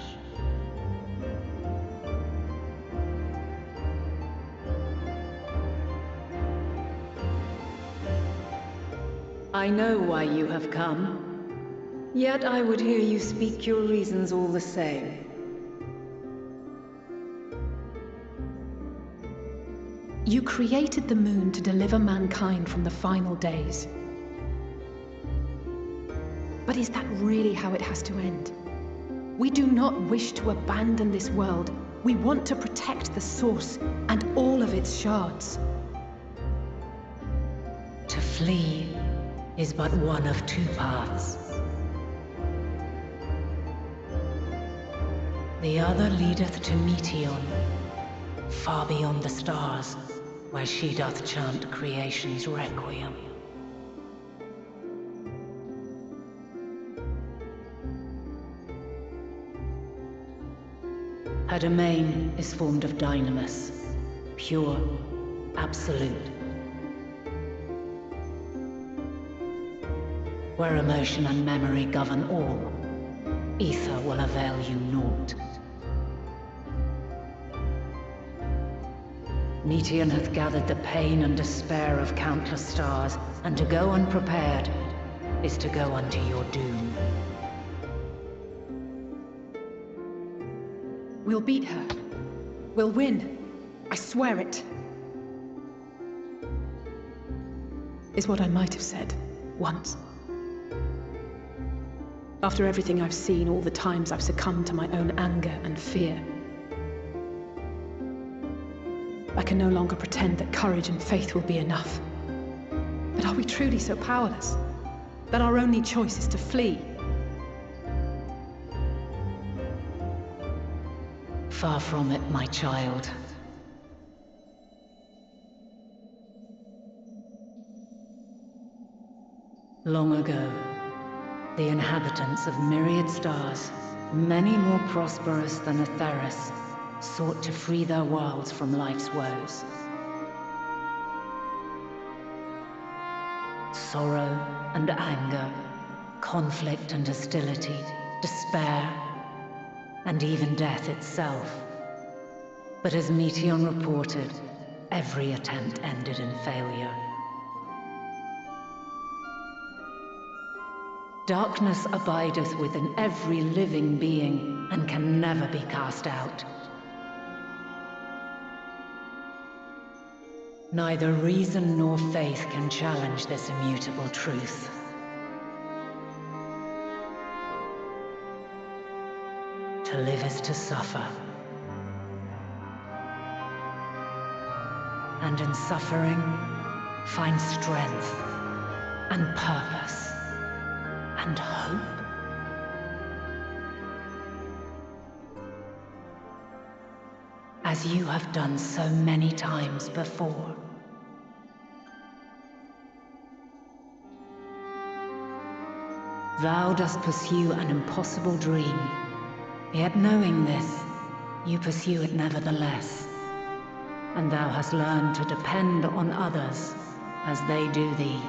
I know why you have come, yet I would hear you speak your reasons all the same. You created the moon to deliver mankind from the final days. But is that really how it has to end? We do not wish to abandon this world. We want to protect the source and all of its shards. To flee is but one of two paths. The other leadeth to Meteion, far beyond the stars, where she doth chant creation's requiem. Her domain is formed of dynamis, pure, absolute. Where emotion and memory govern all, ether will avail you naught. Meteion hath gathered the pain and despair of countless stars, and to go unprepared is to go unto your doom. We'll beat her. We'll win. I swear it. Is what I might have said once. After everything I've seen, all the times I've succumbed to my own anger and fear. I can no longer pretend that courage and faith will be enough. But are we truly so powerless? That our only choice is to flee? Far from it, my child. Long ago, the inhabitants of myriad stars, many more prosperous than Atheris, sought to free their worlds from life's woes. Sorrow and anger, conflict and hostility, despair, and even death itself. But as Meteion reported, every attempt ended in failure. Darkness abideth within every living being and can never be cast out. Neither reason nor faith can challenge this immutable truth. To live is to suffer. And in suffering, find strength and purpose and hope. As you have done so many times before. Thou dost pursue an impossible dream, yet knowing this, you pursue it nevertheless. And thou hast learned to depend on others as they do thee.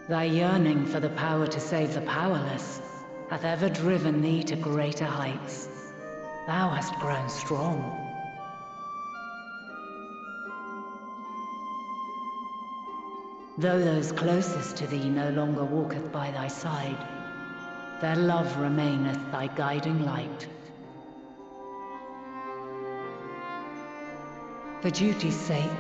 Thy yearning for the power to save the powerless hath ever driven thee to greater heights. Thou hast grown strong. Though those closest to thee no longer walketh by thy side, their love remaineth thy guiding light. For duty's sake,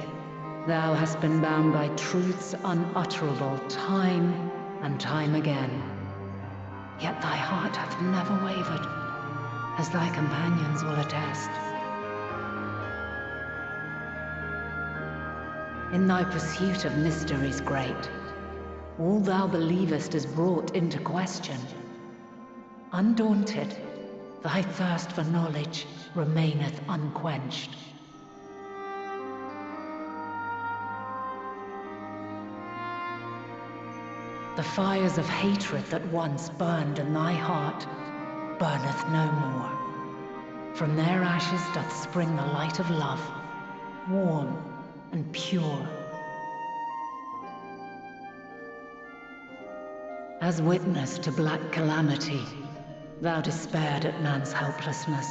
thou hast been bound by truths unutterable time and time again. Yet thy heart hath never wavered, as thy companions will attest. In thy pursuit of mysteries great, all thou believest is brought into question. Undaunted, thy thirst for knowledge remaineth unquenched. The fires of hatred that once burned in thy heart burneth no more. From their ashes doth spring the light of love, warm and pure. As witness to black calamity, thou despaired at man's helplessness.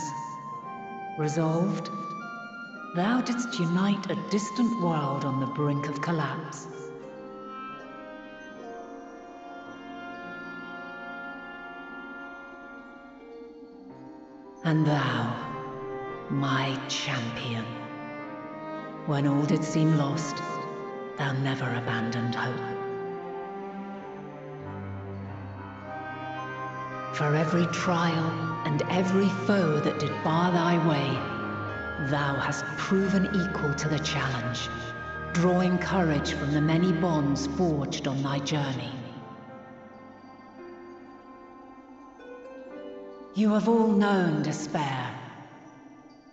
Resolved, thou didst unite a distant world on the brink of collapse. And thou, my champion, when all did seem lost, thou never abandoned hope. For every trial and every foe that did bar thy way, thou hast proven equal to the challenge, drawing courage from the many bonds forged on thy journey. You have all known despair,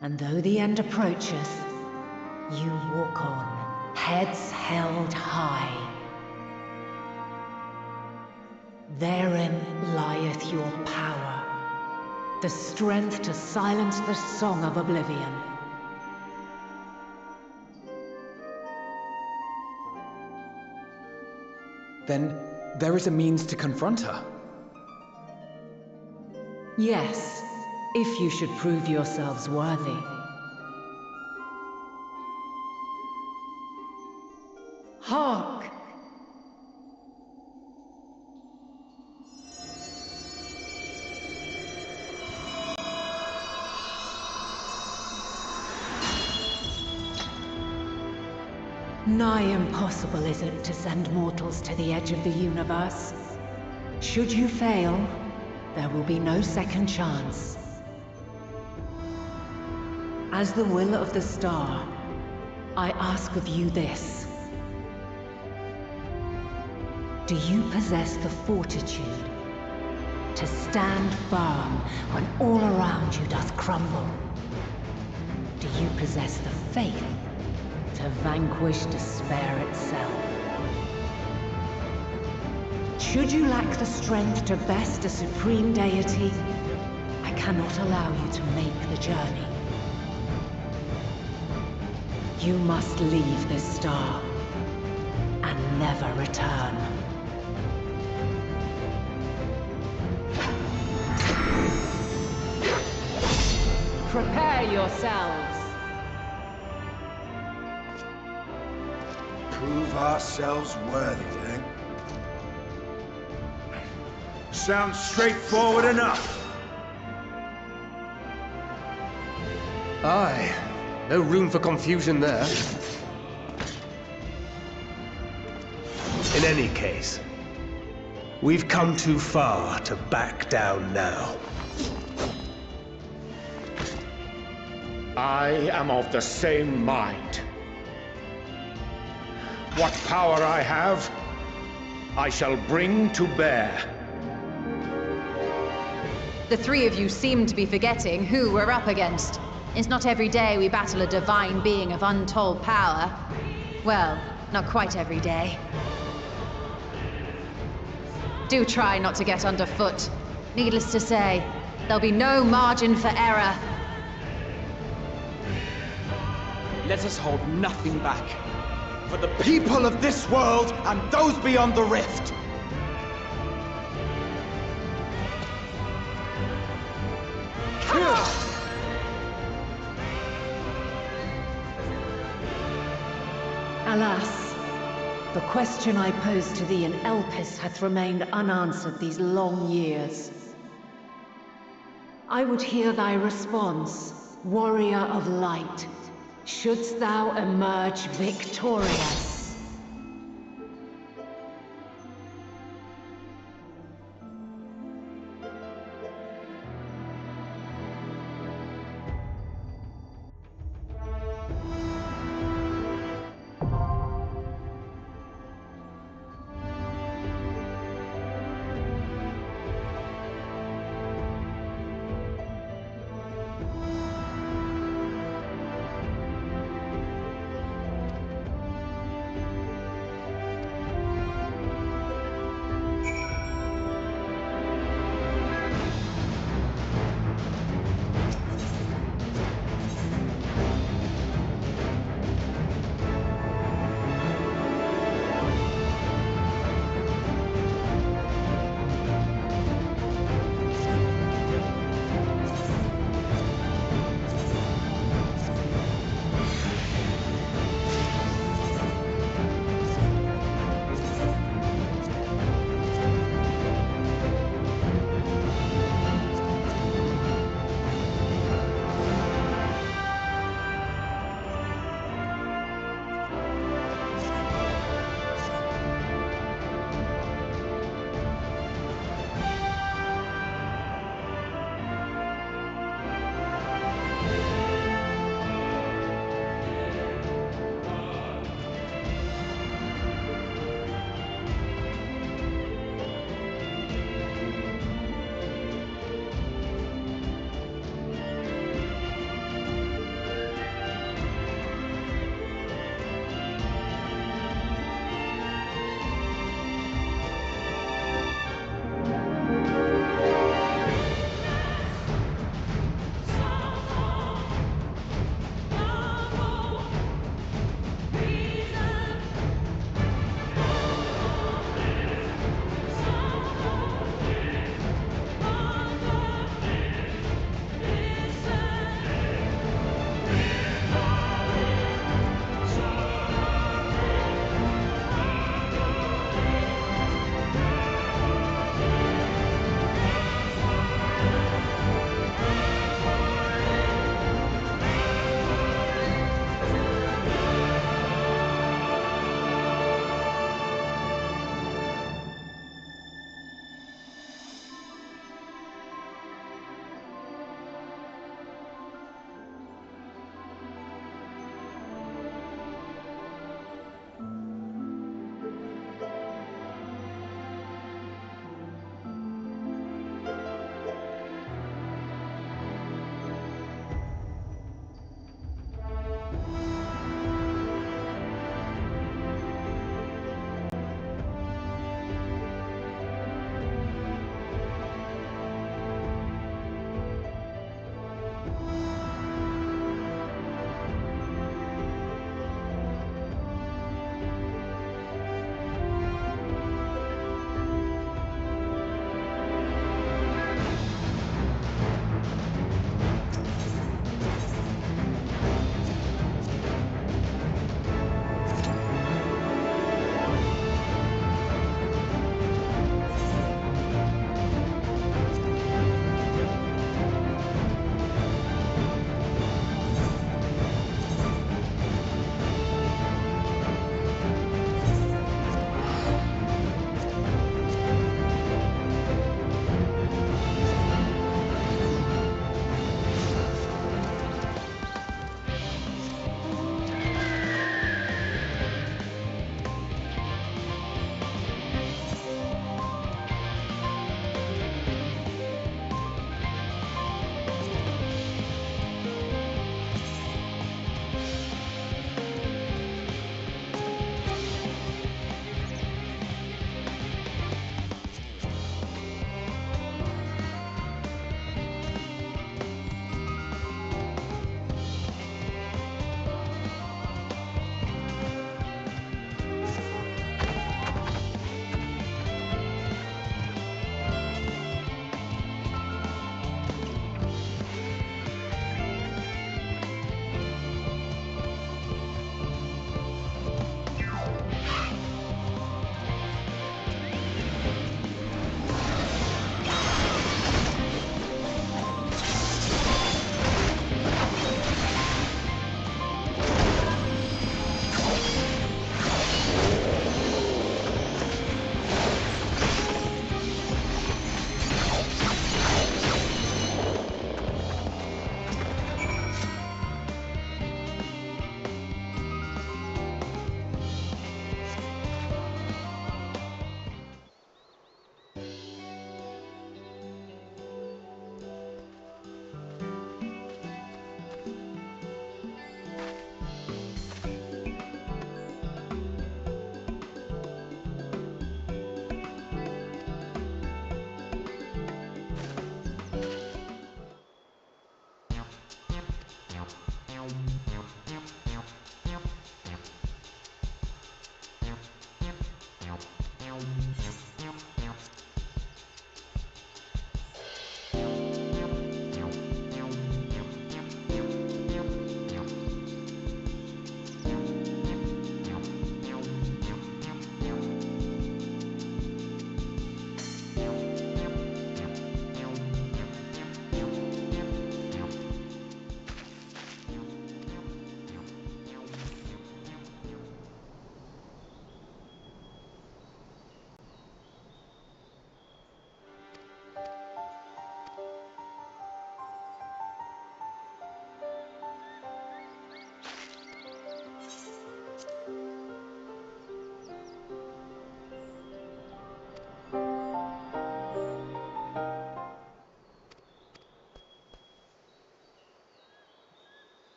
and though the end approaches, you walk on, heads held high. Therein lieth your power, the strength to silence the song of oblivion. Then there is a means to confront her. Yes, if you should prove yourselves worthy. Hark! Nigh impossible is it to send mortals to the edge of the universe. Should you fail, there will be no second chance. As the will of the star, I ask of you this. Do you possess the fortitude to stand firm when all around you doth crumble? Do you possess the faith to vanquish despair itself? Should you lack the strength to best a supreme deity, I cannot allow you to make the journey. You must leave this star and never return. Prepare yourselves. Prove ourselves worthy, eh? Sounds straightforward enough. Aye. No room for confusion there. In any case, we've come too far to back down now. I am of the same mind. What power I have, I shall bring to bear. The three of you seem to be forgetting who we're up against. It's not every day we battle a divine being of untold power. Well, not quite every day. Do try not to get underfoot. Needless to say, there'll be no margin for error. Let us hold nothing back. For the people of this world and those beyond the rift. Alas, the question I posed to thee in Elpis hath remained unanswered these long years. I would hear thy response, warrior of light. Shouldst thou emerge victorious?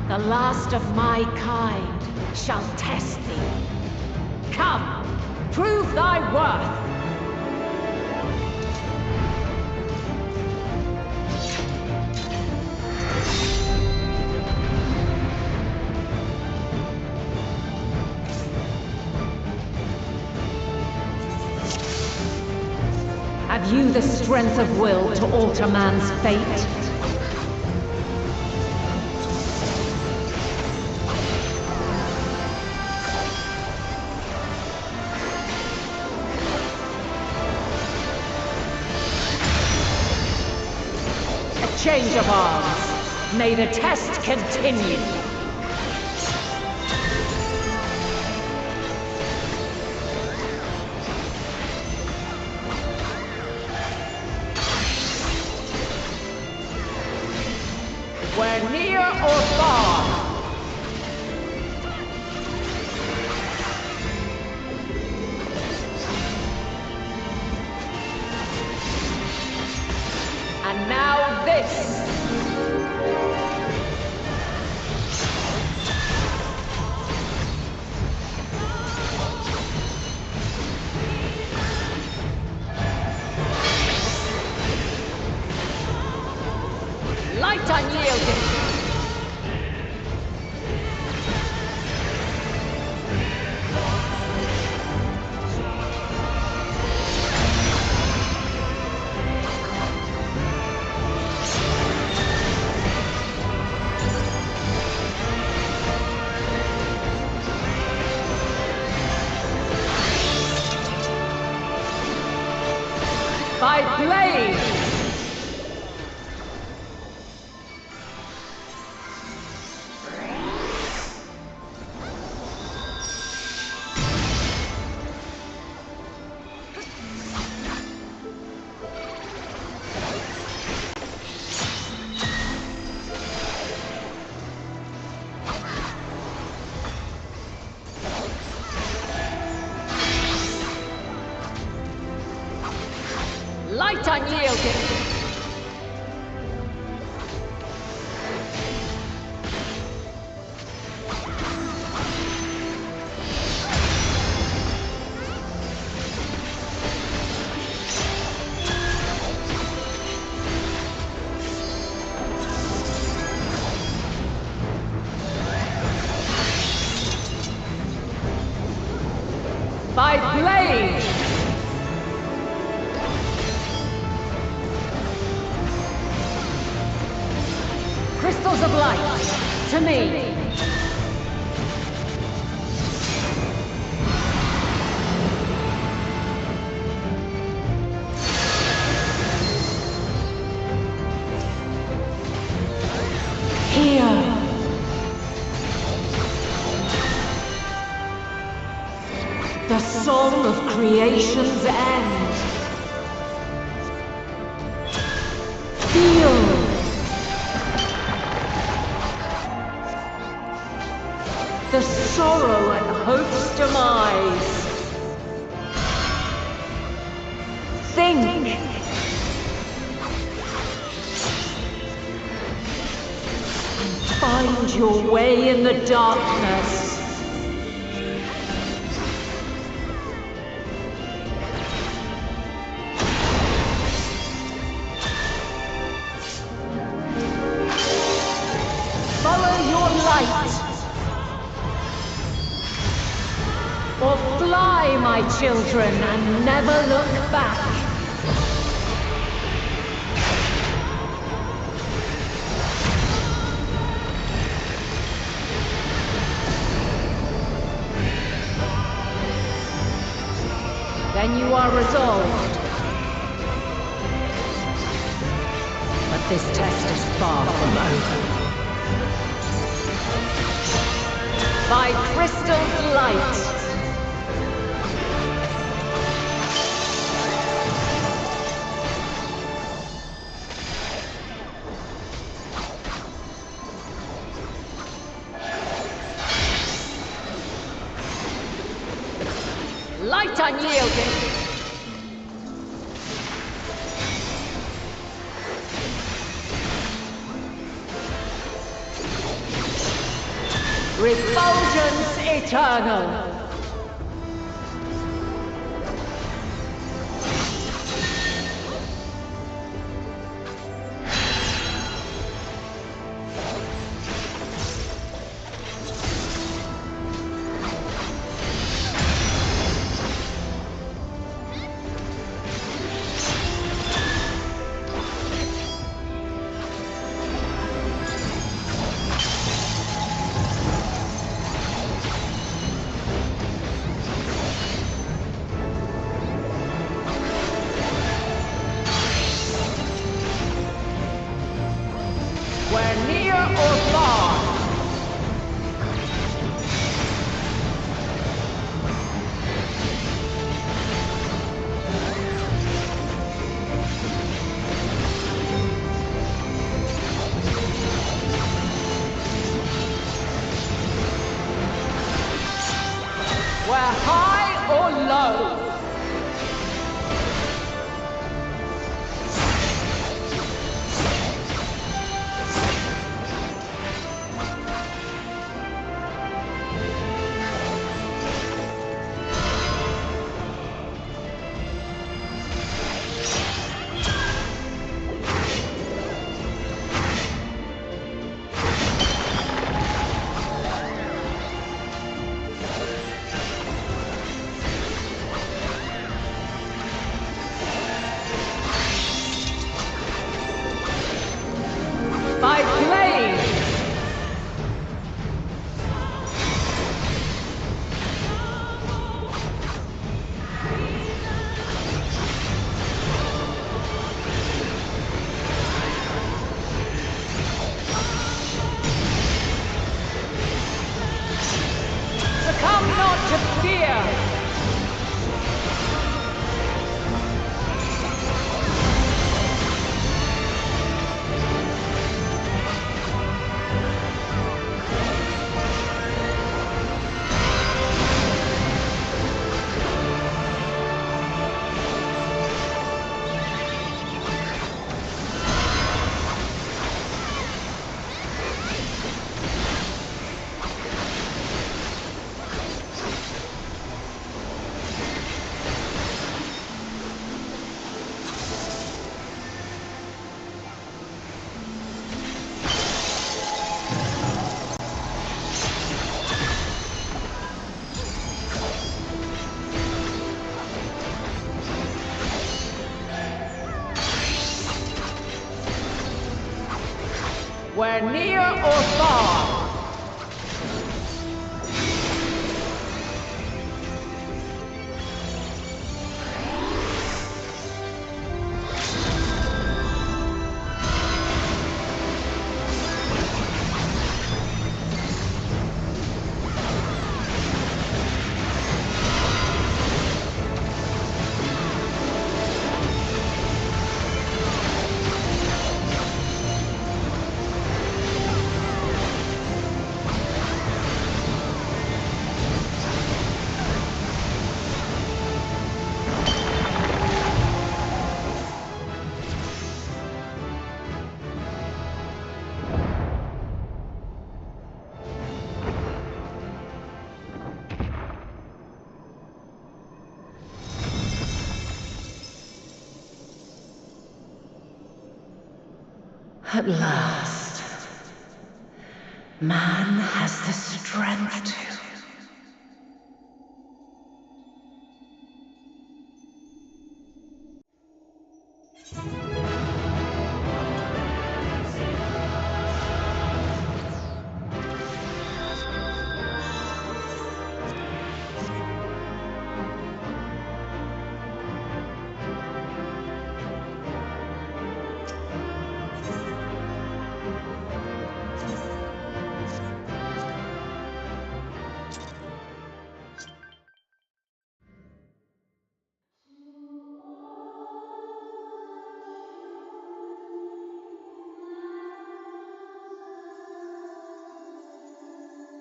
The last of my kind shall test thee. Come, prove thy worth! Have you the strength of will to alter man's fate? A change of arms. May the test continue. We're near or far. And now this. Light unyielding. By blade! Light unyielding! By blade! Crystals of light, to me! Here! The song of creation's end! Feel! The sorrow at hope's demise. Think. And find your way in the darkness. Follow your light. Or fly, my children, and never look back. Then you are resolved. But this test is far from over. By crystal's light. Light unyielding! Refulgence eternal! Where near or far. Where high or low. By blade! Succumb not to fear! Where near or far. At last, man has the strength to.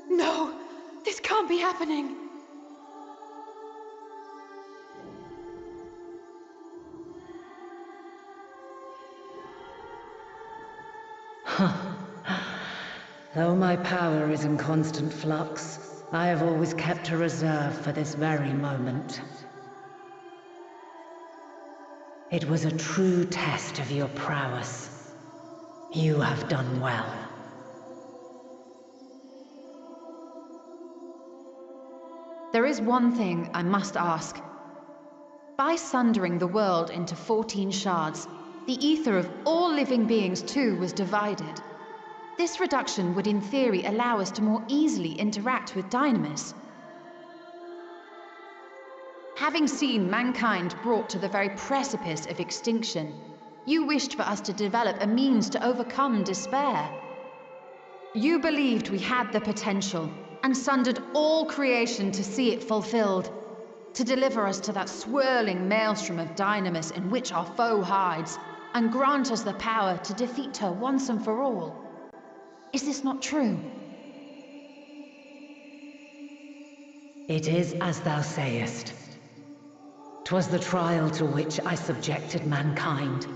No! This can't be happening! Though my power is in constant flux, I have always kept a reserve for this very moment. It was a true test of your prowess. You have done well. There is one thing I must ask. By sundering the world into 14 shards, the ether of all living beings too was divided. This reduction would in theory allow us to more easily interact with Dynamis. Having seen mankind brought to the very precipice of extinction, you wished for us to develop a means to overcome despair. You believed we had the potential, and sundered all creation to see it fulfilled, to deliver us to that swirling maelstrom of Dynamis in which our foe hides, and grant us the power to defeat her once and for all. Is this not true? It is as thou sayest. 'Twas the trial to which I subjected mankind,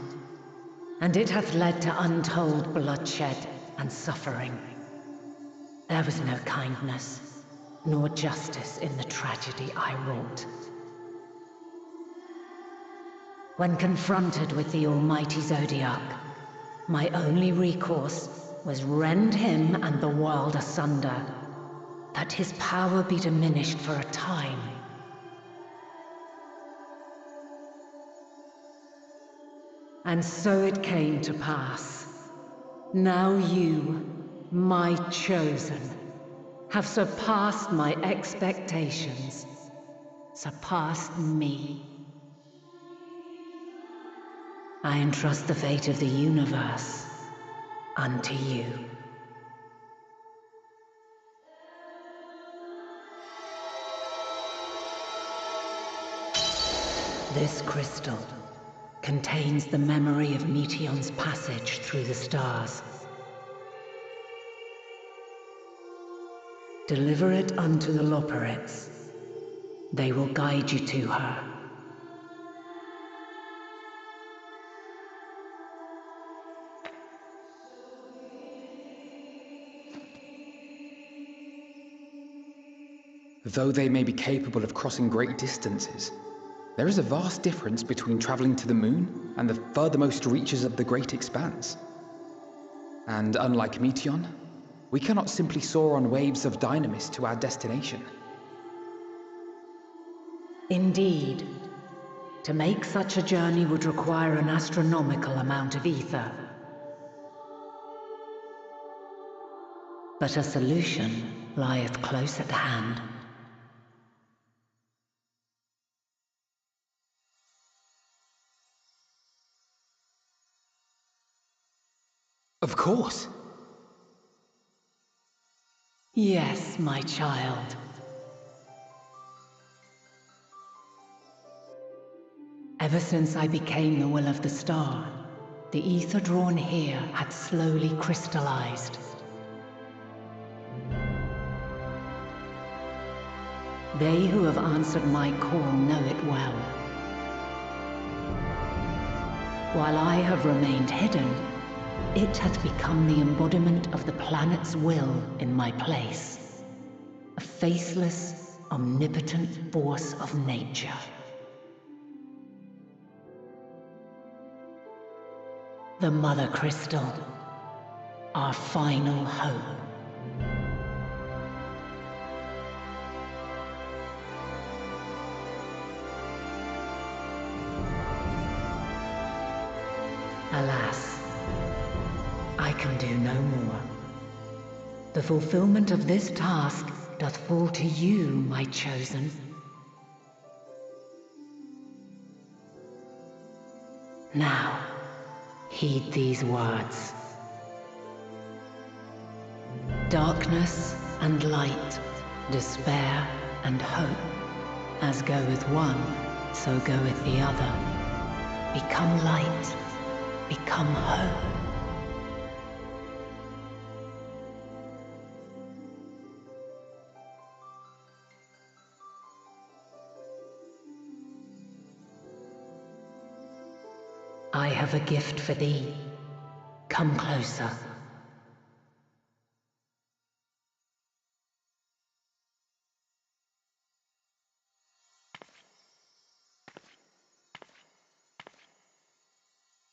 and it hath led to untold bloodshed and suffering. There was no kindness, nor justice in the tragedy I wrought. When confronted with the almighty Zodiac, my only recourse was rend him and the world asunder, that his power be diminished for a time. And so it came to pass. Now you, my chosen, have surpassed my expectations, surpassed me. I entrust the fate of the universe unto you. This crystal contains the memory of Meteion's passage through the stars. Deliver it unto the Loporrits. They will guide you to her. Though they may be capable of crossing great distances, there is a vast difference between traveling to the moon and the furthermost reaches of the great expanse. And unlike Meteion, we cannot simply soar on waves of Dynamis to our destination. Indeed. To make such a journey would require an astronomical amount of ether. But a solution lieth close at hand. Of course. Yes, my child. Ever since I became the will of the star, the ether drawn here had slowly crystallized. They who have answered my call know it well. While I have remained hidden, it hath become the embodiment of the planet's will in my place. A faceless, omnipotent force of nature. The Mother Crystal, our final hope. Alas, I can do no more. The fulfillment of this task doth fall to you, my chosen. Now, heed these words. Darkness and light, despair and hope, as goeth one, so goeth the other. Become light, become hope. I have a gift for thee. Come closer.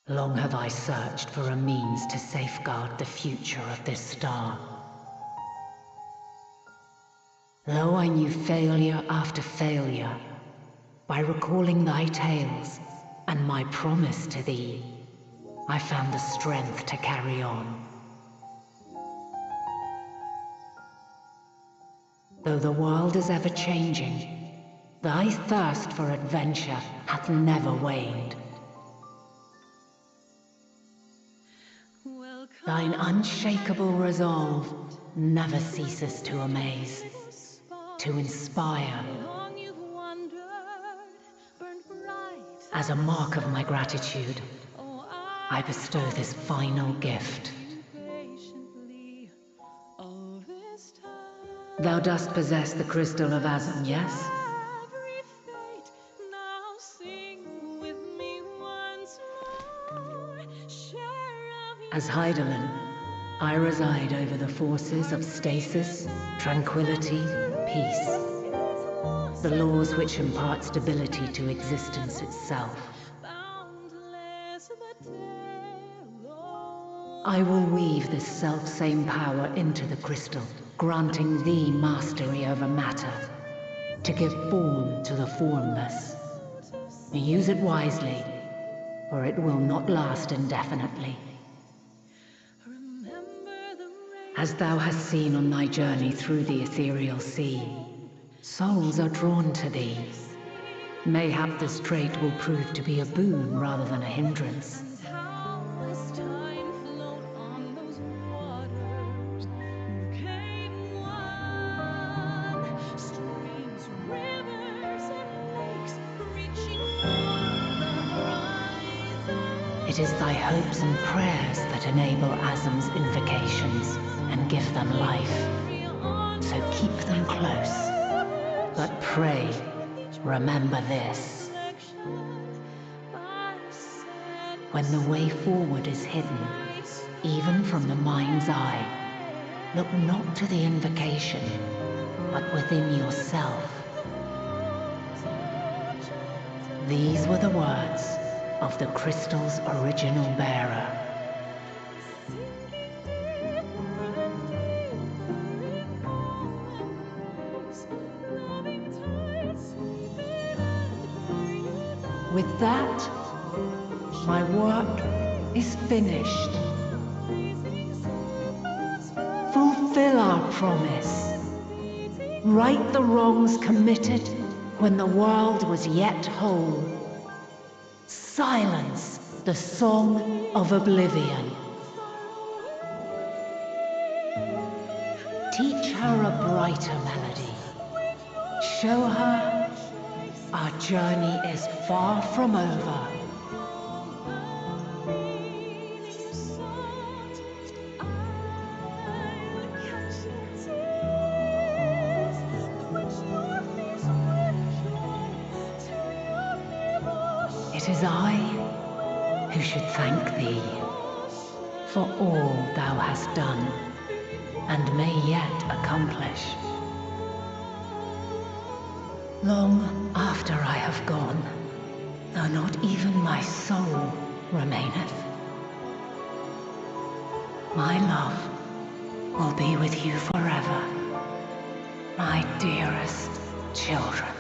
Long have I searched for a means to safeguard the future of this star. Though I knew failure after failure, by recalling thy tales and my promise to thee, I found the strength to carry on. Though the world is ever changing, thy thirst for adventure hath never waned. Thine unshakable resolve never ceases to amaze, to inspire. As a mark of my gratitude, I bestow this final gift. Thou dost possess the crystal of Azum, yes? As Hydaelyn, I reside over the forces of stasis, tranquility, peace. The laws which impart stability to existence itself. I will weave this self-same power into the crystal, granting thee mastery over matter, to give form to the formless. Use it wisely, or it will not last indefinitely. As thou hast seen on thy journey through the ethereal sea, souls are drawn to thee. Mayhap this trait will prove to be a boon rather than a hindrance. It is thy hopes and prayers that enable Azum's invocations and give them life. So keep them close. But pray, remember this. When the way forward is hidden, even from the mind's eye, look not to the invocation, but within yourself. These were the words of the crystal's original bearer. With that, my work is finished. Fulfill our promise. Right the wrongs committed when the world was yet whole. Silence the song of oblivion. Teach her a brighter melody. Show her our journey is far from over. It is I who should thank thee for all thou hast done and may yet accomplish. Long after I have gone, though not even my soul remaineth, my love will be with you forever, my dearest children.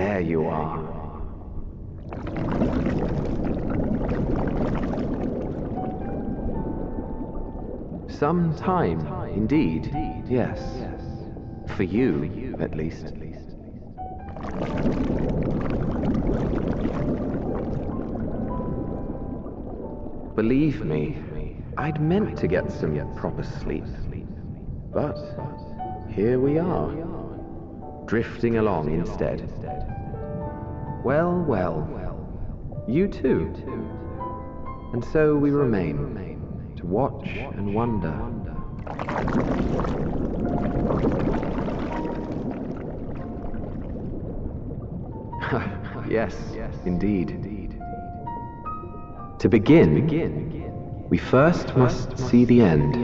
There you are. Some time, indeed, yes. For you, at least. Believe me, I'd meant to get some proper sleep. But here we are, drifting along instead. Well, well, you too. And so we remain, to watch and wonder. Yes, indeed. To begin, we first must see the end.